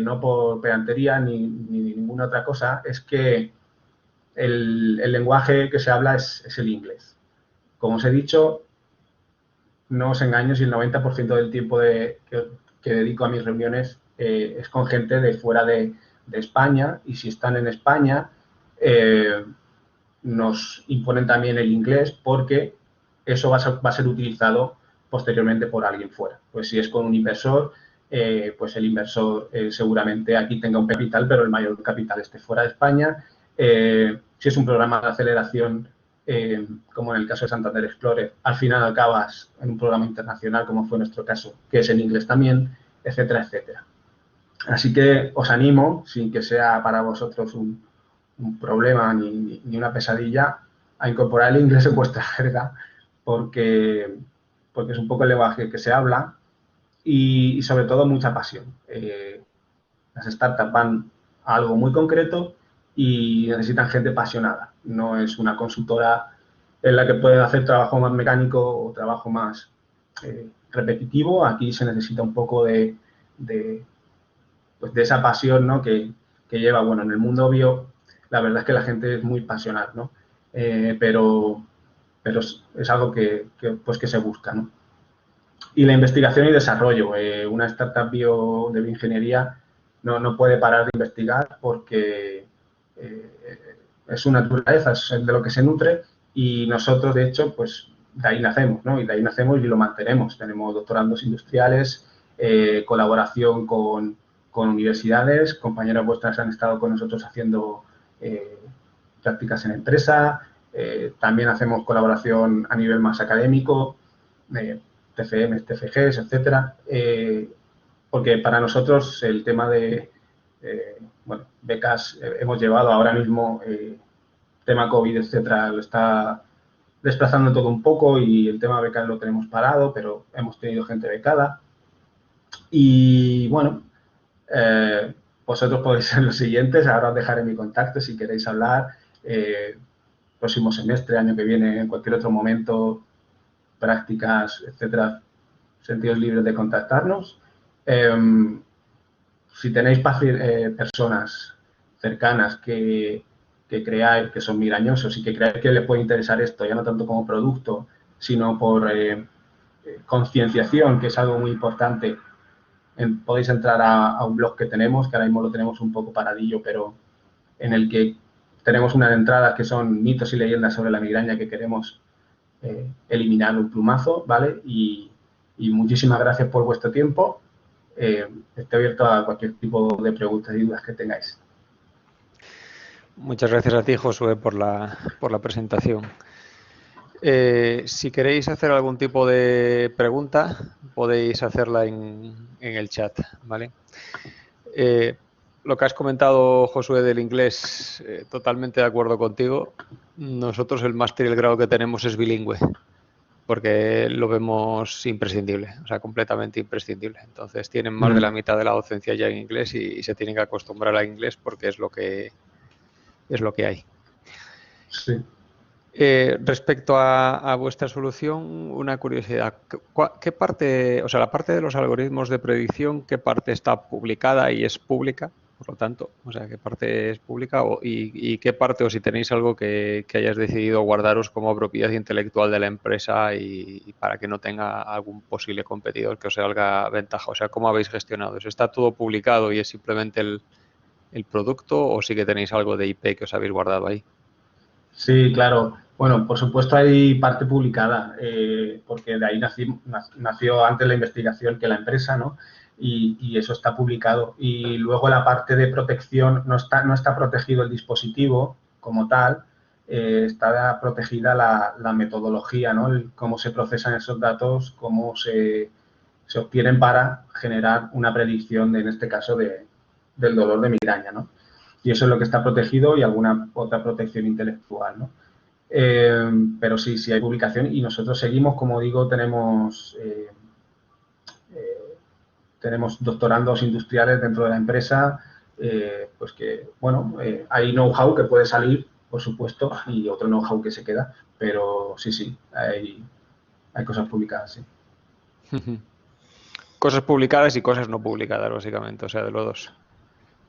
no por pedantería ni ninguna otra cosa, es que el lenguaje que se habla es el inglés. Como os he dicho, no os engaño si el 90% del tiempo que dedico a mis reuniones es con gente de fuera de España, y si están en España nos imponen también el inglés porque eso va a ser utilizado posteriormente por alguien fuera. Pues si es con un inversor, pues el inversor seguramente aquí tenga un capital, pero el mayor capital esté fuera de España. Si es un programa de aceleración, como en el caso de Santander Explorer, al final acabas en un programa internacional, como fue nuestro caso, que es en inglés también, etcétera, etcétera. Así que os animo, sin que sea para vosotros un problema ni una pesadilla, a incorporar el inglés en vuestra jerga, porque es un poco el lenguaje que se habla y sobre todo mucha pasión. Las startups van a algo muy concreto y necesitan gente apasionada. No es una consultora en la que pueden hacer trabajo más mecánico o trabajo más repetitivo. Aquí se necesita un poco de esa pasión, ¿no? que lleva, bueno, en el mundo bio, la verdad es que la gente es muy pasional, ¿no? Pero es algo que se busca, ¿no? Y la investigación y desarrollo. Una startup de bioingeniería no puede parar de investigar porque es su naturaleza, es de lo que se nutre, y nosotros, de hecho, pues de ahí nacemos, ¿no? Y de ahí nacemos y lo mantenemos. Tenemos doctorandos industriales, colaboración con universidades, compañeras vuestras han estado con nosotros haciendo prácticas en empresa, también hacemos colaboración a nivel más académico, TFMs, TFGs, etcétera, porque para nosotros el tema de becas hemos llevado ahora mismo, tema COVID, etcétera, lo está desplazando todo un poco y el tema becas lo tenemos parado, pero hemos tenido gente becada. Y bueno, vosotros podéis ser los siguientes. Ahora os dejaré mi contacto si queréis hablar. Próximo semestre, año que viene, en cualquier otro momento, prácticas, etcétera, sentidos libres de contactarnos. Si tenéis personas cercanas que creáis que son mirañosos y que creáis que les puede interesar esto, ya no tanto como producto, sino por concienciación, que es algo muy importante, podéis entrar a un blog que tenemos, que ahora mismo lo tenemos un poco paradillo, pero en el que tenemos unas entradas que son mitos y leyendas sobre la migraña que queremos eliminar un plumazo, ¿vale? Y muchísimas gracias por vuestro tiempo. Estoy abierto a cualquier tipo de preguntas y dudas que tengáis. Muchas gracias a ti, Josué, por la presentación. Si queréis hacer algún tipo de pregunta, podéis hacerla en el chat, ¿vale? Lo que has comentado, Josué, del inglés, totalmente de acuerdo contigo. Nosotros el máster y el grado que tenemos es bilingüe, porque lo vemos imprescindible, o sea, completamente imprescindible. Entonces tienen más de la mitad de la docencia ya en inglés y se tienen que acostumbrar a inglés porque es lo que hay. Sí. Respecto a vuestra solución, una curiosidad. ¿Qué parte, o sea, la parte de los algoritmos de predicción, qué parte está publicada y es pública? Por lo tanto, o sea, ¿qué parte es pública y qué parte, o si tenéis algo que hayáis decidido guardaros como propiedad intelectual de la empresa y para que no tenga algún posible competidor que os salga ventaja? O sea, ¿cómo habéis gestionado eso? ¿Está todo publicado y es simplemente el producto o sí que tenéis algo de IP que os habéis guardado ahí? Sí, claro. Bueno, por supuesto hay parte publicada, porque de ahí nació antes la investigación que la empresa, ¿no? Y eso está publicado. Y luego la parte de protección, no está protegido el dispositivo como tal, está protegida la metodología, ¿no? Cómo se procesan esos datos, cómo se obtienen para generar una predicción, en este caso, del dolor de migraña, ¿no? Y eso es lo que está protegido y alguna otra protección intelectual, ¿no? Pero sí, sí hay publicación y nosotros seguimos, como digo, tenemos doctorandos industriales dentro de la empresa, pues que, bueno, hay know-how que puede salir, por supuesto, y otro know-how que se queda, pero sí, sí, hay cosas publicadas, sí. Cosas publicadas y cosas no publicadas, básicamente, o sea, de los dos.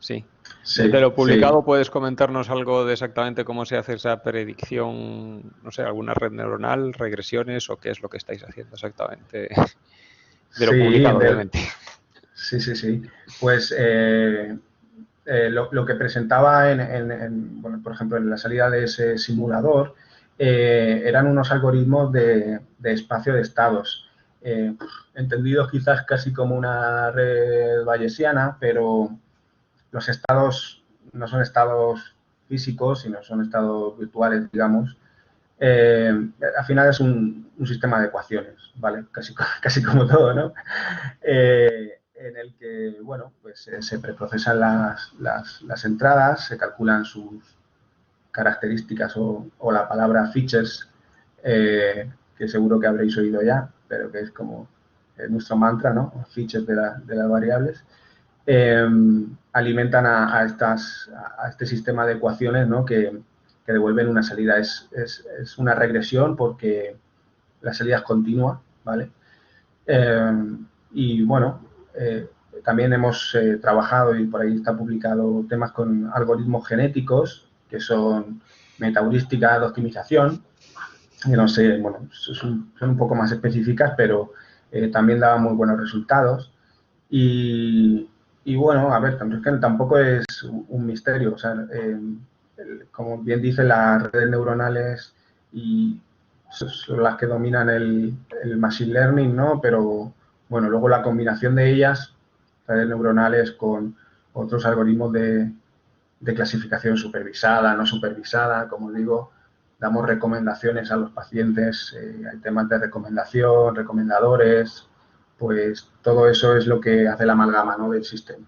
Sí. De Sí, lo sí. publicado, ¿puedes comentarnos algo de exactamente cómo se hace esa predicción, no sé, alguna red neuronal, regresiones o qué es lo que estáis haciendo exactamente? De lo Sí, publicado, obviamente. sí, sí, sí. Pues lo que presentaba bueno, por ejemplo, en la salida de ese simulador, eran unos algoritmos de espacio de estados, entendidos quizás casi como una red bayesiana, pero los estados no son estados físicos, sino son estados virtuales, digamos. Al final es un sistema de ecuaciones, ¿vale? Casi como todo, ¿no? En el que, bueno, pues se preprocesan las entradas, se calculan sus características o la palabra features, que seguro que habréis oído ya, pero que es como nuestro mantra, ¿no? Features de las variables. Alimentan a este sistema de ecuaciones, ¿no? Que devuelven una salida. Es una regresión porque la salida es continua, ¿vale? Y bueno, también hemos trabajado y por ahí está publicado temas con algoritmos genéticos que son metaheurística de optimización, que no sé, bueno, son un poco más específicas, pero también daban muy buenos resultados. Y bueno, a ver, es que tampoco es un misterio. O sea, como bien dice, las redes neuronales y son las que dominan el machine learning, ¿no? Pero bueno, luego la combinación de ellas, redes neuronales con otros algoritmos de clasificación supervisada, no supervisada, como digo, damos recomendaciones a los pacientes, hay temas de recomendación, recomendadores, pues todo eso es lo que hace la amalgama, ¿no?, del sistema.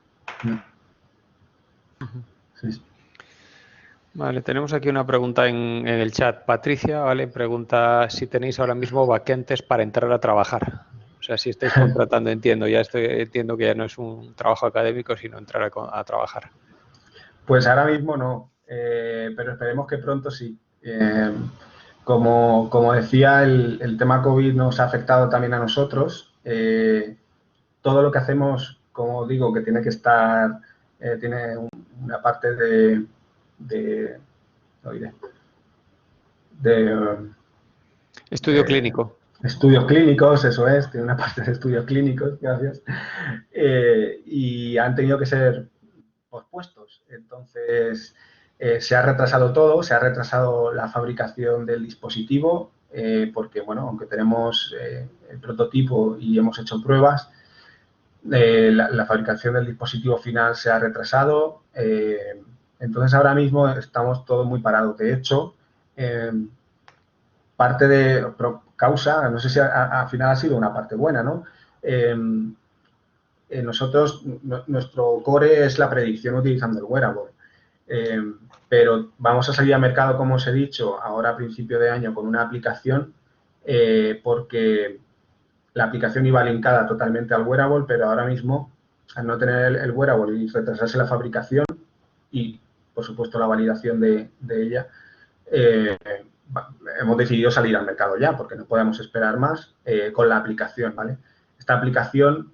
Sí. Vale, tenemos aquí una pregunta en el chat. Patricia, ¿vale? Pregunta si tenéis ahora mismo vacantes para entrar a trabajar. O sea, si estáis contratando, entiendo que ya no es un trabajo académico, sino entrar a trabajar. Pues ahora mismo no, pero esperemos que pronto sí. Como decía, el tema COVID nos ha afectado también a nosotros. Todo lo que hacemos, como digo, que tiene que estar, tiene una parte de Estudio clínico. estudios clínicos, eso es, tiene una parte de estudios clínicos, gracias, y han tenido que ser pospuestos. Entonces, se ha retrasado todo, se ha retrasado la fabricación del dispositivo, porque, bueno, aunque tenemos el prototipo y hemos hecho pruebas, la fabricación del dispositivo final se ha retrasado. Entonces, ahora mismo estamos todos muy parados. De hecho, parte de causa, no sé si al final ha sido una parte buena, ¿no? Nosotros, nuestro core es la predicción utilizando el wearable. Pero vamos a salir al mercado, como os he dicho, ahora a principio de año con una aplicación, porque la aplicación iba linkada totalmente al wearable, pero ahora mismo, al no tener el wearable y retrasarse la fabricación y, por supuesto, la validación de ella, hemos decidido salir al mercado ya, porque no podemos esperar más con la aplicación, ¿vale? Esta aplicación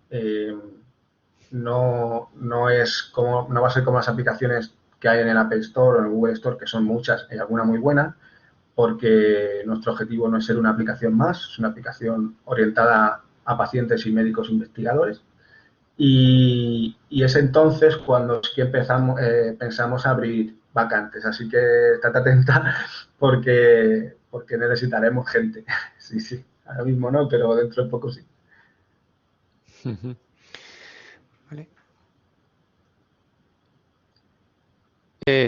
no va a ser como las aplicaciones que hay en el Apple Store o en el Google Store, que son muchas y alguna muy buena, porque nuestro objetivo no es ser una aplicación más, es una aplicación orientada a pacientes y médicos investigadores. Y es entonces cuando sí que pensamos abrir vacantes. Así que estate atenta porque necesitaremos gente. Sí, sí. Ahora mismo no, pero dentro de poco sí. Vale.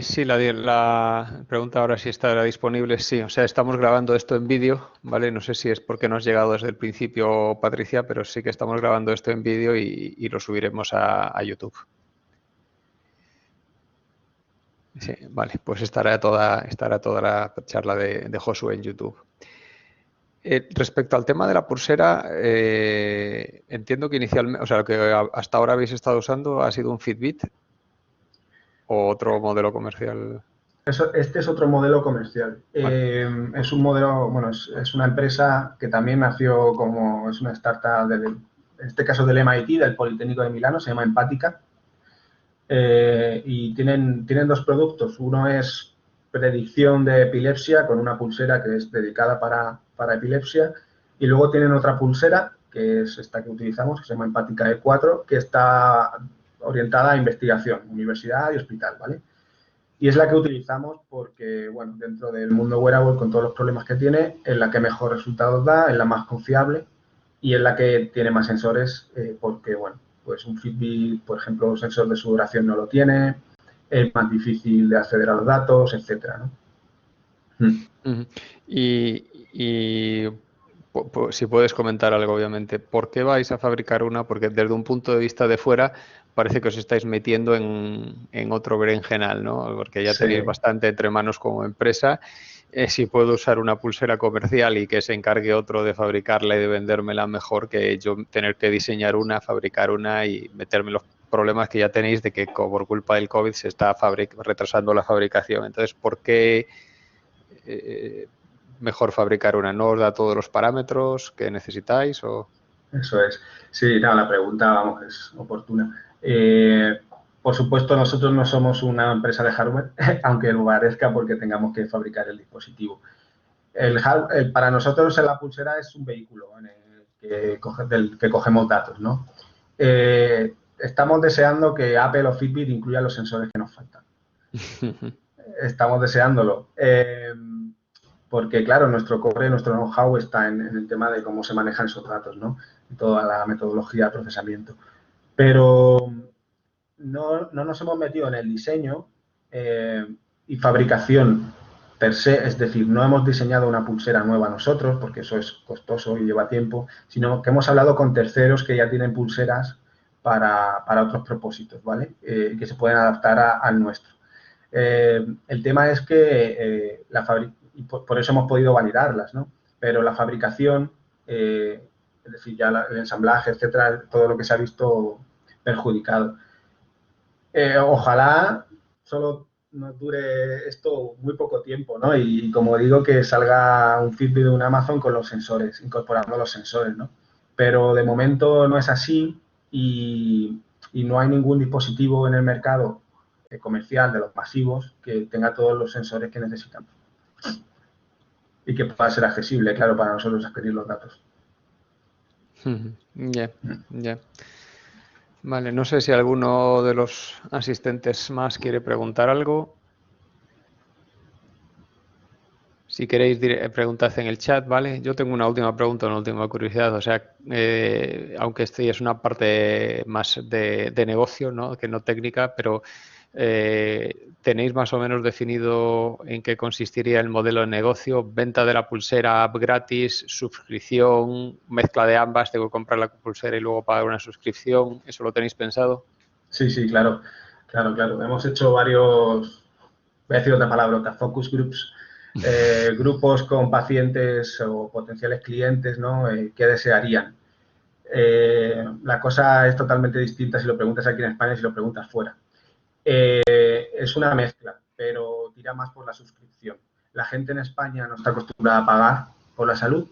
Sí, la pregunta ahora si estará disponible. Sí, o sea, estamos grabando esto en vídeo, ¿vale? No sé si es porque no has llegado desde el principio, Patricia, pero sí que estamos grabando esto en vídeo y lo subiremos a YouTube. Sí, vale, pues estará toda la charla de Josué en YouTube. Respecto al tema de la pulsera, entiendo que inicialmente, o sea, lo que hasta ahora habéis estado usando ha sido un Fitbit o otro modelo comercial. Este es otro modelo comercial. Vale. Es un modelo, bueno, es una empresa que también nació como, es una startup, en este caso del MIT, del Politécnico de Milano, se llama Empática. Y tienen dos productos. Uno es predicción de epilepsia con una pulsera que es dedicada para epilepsia. Y luego tienen otra pulsera, que es esta que utilizamos, que se llama Empática E4, que está orientada a investigación, universidad y hospital, ¿vale? Y es la que utilizamos porque, bueno, dentro del mundo wearable, con todos los problemas que tiene, es la que mejor resultados da, es la más confiable y es la que tiene más sensores porque, bueno, pues un Fitbit, por ejemplo, el sensor de sudoración no lo tiene, es más difícil de acceder a los datos, etcétera, ¿no? Y si puedes comentar algo, obviamente, ¿por qué vais a fabricar una? Porque desde un punto de vista de fuera parece que os estáis metiendo en otro berenjenal, ¿no? Porque ya Sí, tenéis bastante entre manos como empresa. Si puedo usar una pulsera comercial y que se encargue otro de fabricarla y de vendérmela mejor que yo tener que diseñar una, fabricar una y meterme los problemas que ya tenéis de que por culpa del COVID se está retrasando la fabricación. Entonces, ¿por qué mejor fabricar una? ¿No os da todos los parámetros que necesitáis? O... eso es. Sí, no, la pregunta, vamos, es oportuna. Por supuesto, nosotros no somos una empresa de hardware, aunque lo parezca porque tengamos que fabricar el dispositivo. Para nosotros la pulsera es un vehículo en el del que cogemos datos, ¿no? Estamos deseando que Apple o Fitbit incluya los sensores que nos faltan. Estamos deseándolo. Porque, claro, nuestro core, nuestro know-how está en el tema de cómo se manejan esos datos, ¿no? Y toda la metodología de procesamiento. Pero no nos hemos metido en el diseño y fabricación per se, es decir, no hemos diseñado una pulsera nueva nosotros, porque eso es costoso y lleva tiempo, sino que hemos hablado con terceros que ya tienen pulseras para otros propósitos, ¿vale? Que se pueden adaptar al nuestro. El tema es que y por eso hemos podido validarlas, ¿no? Pero la fabricación, es decir, ya el ensamblaje, etcétera, todo lo que se ha visto perjudicado. Ojalá solo nos dure esto muy poco tiempo, ¿no? Y como digo, que salga un Fitbit de un Amazon con los sensores, incorporando los sensores, ¿no? Pero de momento no es así y no hay ningún dispositivo en el mercado comercial de los masivos que tenga todos los sensores que necesitamos y que pueda ser accesible, claro, para nosotros adquirir los datos. Ya, ya. Vale, no sé si alguno de los asistentes más quiere preguntar algo. Si queréis, preguntad en el chat, ¿vale? Yo tengo una última pregunta, una última curiosidad. O sea, aunque esto ya es una parte más de negocio, ¿no? Que no técnica, pero ¿tenéis más o menos definido en qué consistiría el modelo de negocio? ¿Venta de la pulsera app gratis, suscripción, mezcla de ambas? ¿Tengo que comprar la pulsera y luego pagar una suscripción? ¿Eso lo tenéis pensado? Sí, claro. Hemos hecho varios, voy a decir otra palabra, focus groups, grupos con pacientes o potenciales clientes, ¿no? ¿Qué desearían? La cosa es totalmente distinta si lo preguntas aquí en España y si lo preguntas fuera. Es una mezcla, pero tira más por la suscripción. La gente en España no está acostumbrada a pagar por la salud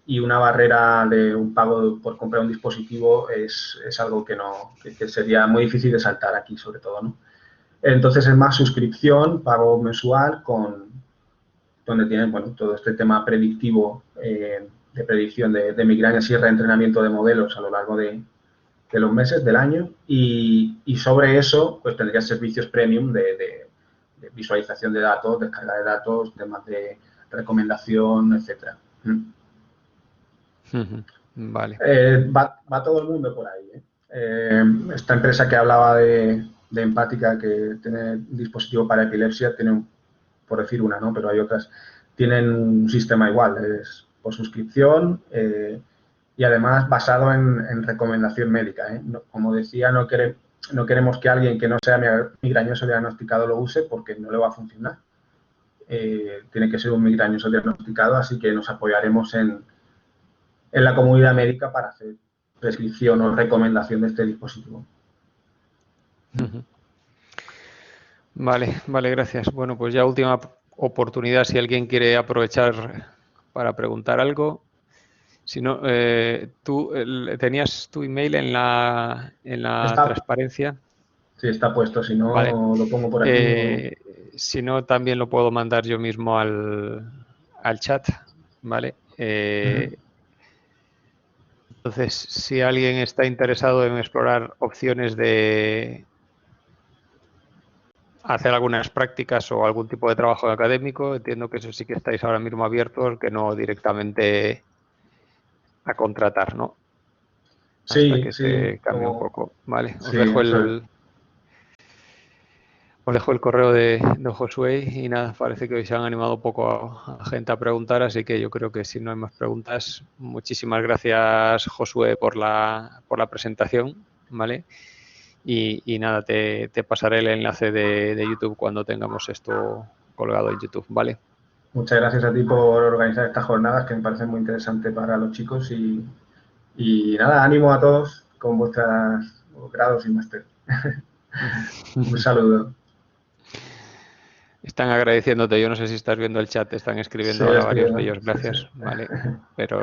y una barrera de un pago por comprar un dispositivo es algo que sería muy difícil de saltar aquí, sobre todo, ¿no? Entonces es más suscripción, pago mensual, donde tienen, bueno, todo este tema predictivo de predicción de migrañas y reentrenamiento de modelos a lo largo de los meses del año y sobre eso pues tendría servicios premium de visualización de datos, descarga de datos, temas de recomendación, etcétera. Vale. Va todo el mundo por ahí. Esta empresa que hablaba de Empática, que tiene un dispositivo para epilepsia, tiene, por decir una, ¿no? Pero hay otras, tienen un sistema igual, es por suscripción y además basado en recomendación médica. Como decía, no quiere, no queremos que alguien que no sea migrañoso diagnosticado lo use porque no le va a funcionar. Tiene que ser un migrañoso diagnosticado, así que nos apoyaremos en la comunidad médica para hacer prescripción o recomendación de este dispositivo. Vale, vale, gracias. Bueno, pues ya última oportunidad si alguien quiere aprovechar para preguntar algo. Si no, tú tenías tu email en la transparencia. Sí, está puesto. Si no, vale. lo pongo por aquí. Si no, también lo puedo mandar yo mismo al chat, ¿vale? Entonces, si alguien está interesado en explorar opciones de hacer algunas prácticas o algún tipo de trabajo académico, entiendo que eso sí que estáis ahora mismo abiertos, que no directamente a contratar, ¿no? Sí, Hasta que se cambie un poco. Vale, os dejo el correo de Josué y nada, parece que hoy se han animado un poco a gente a preguntar, así que yo creo que si no hay más preguntas, muchísimas gracias, Josué, por la presentación, ¿vale? Y nada, te pasaré el enlace de YouTube cuando tengamos esto colgado en YouTube, ¿vale? Muchas gracias a ti por organizar estas jornadas que me parecen muy interesantes para los chicos y nada, ánimo a todos con vuestros grados y máster. Un saludo. Están agradeciéndote, yo no sé si estás viendo el chat, están escribiendo ahora varios de ellos, gracias, vale, pero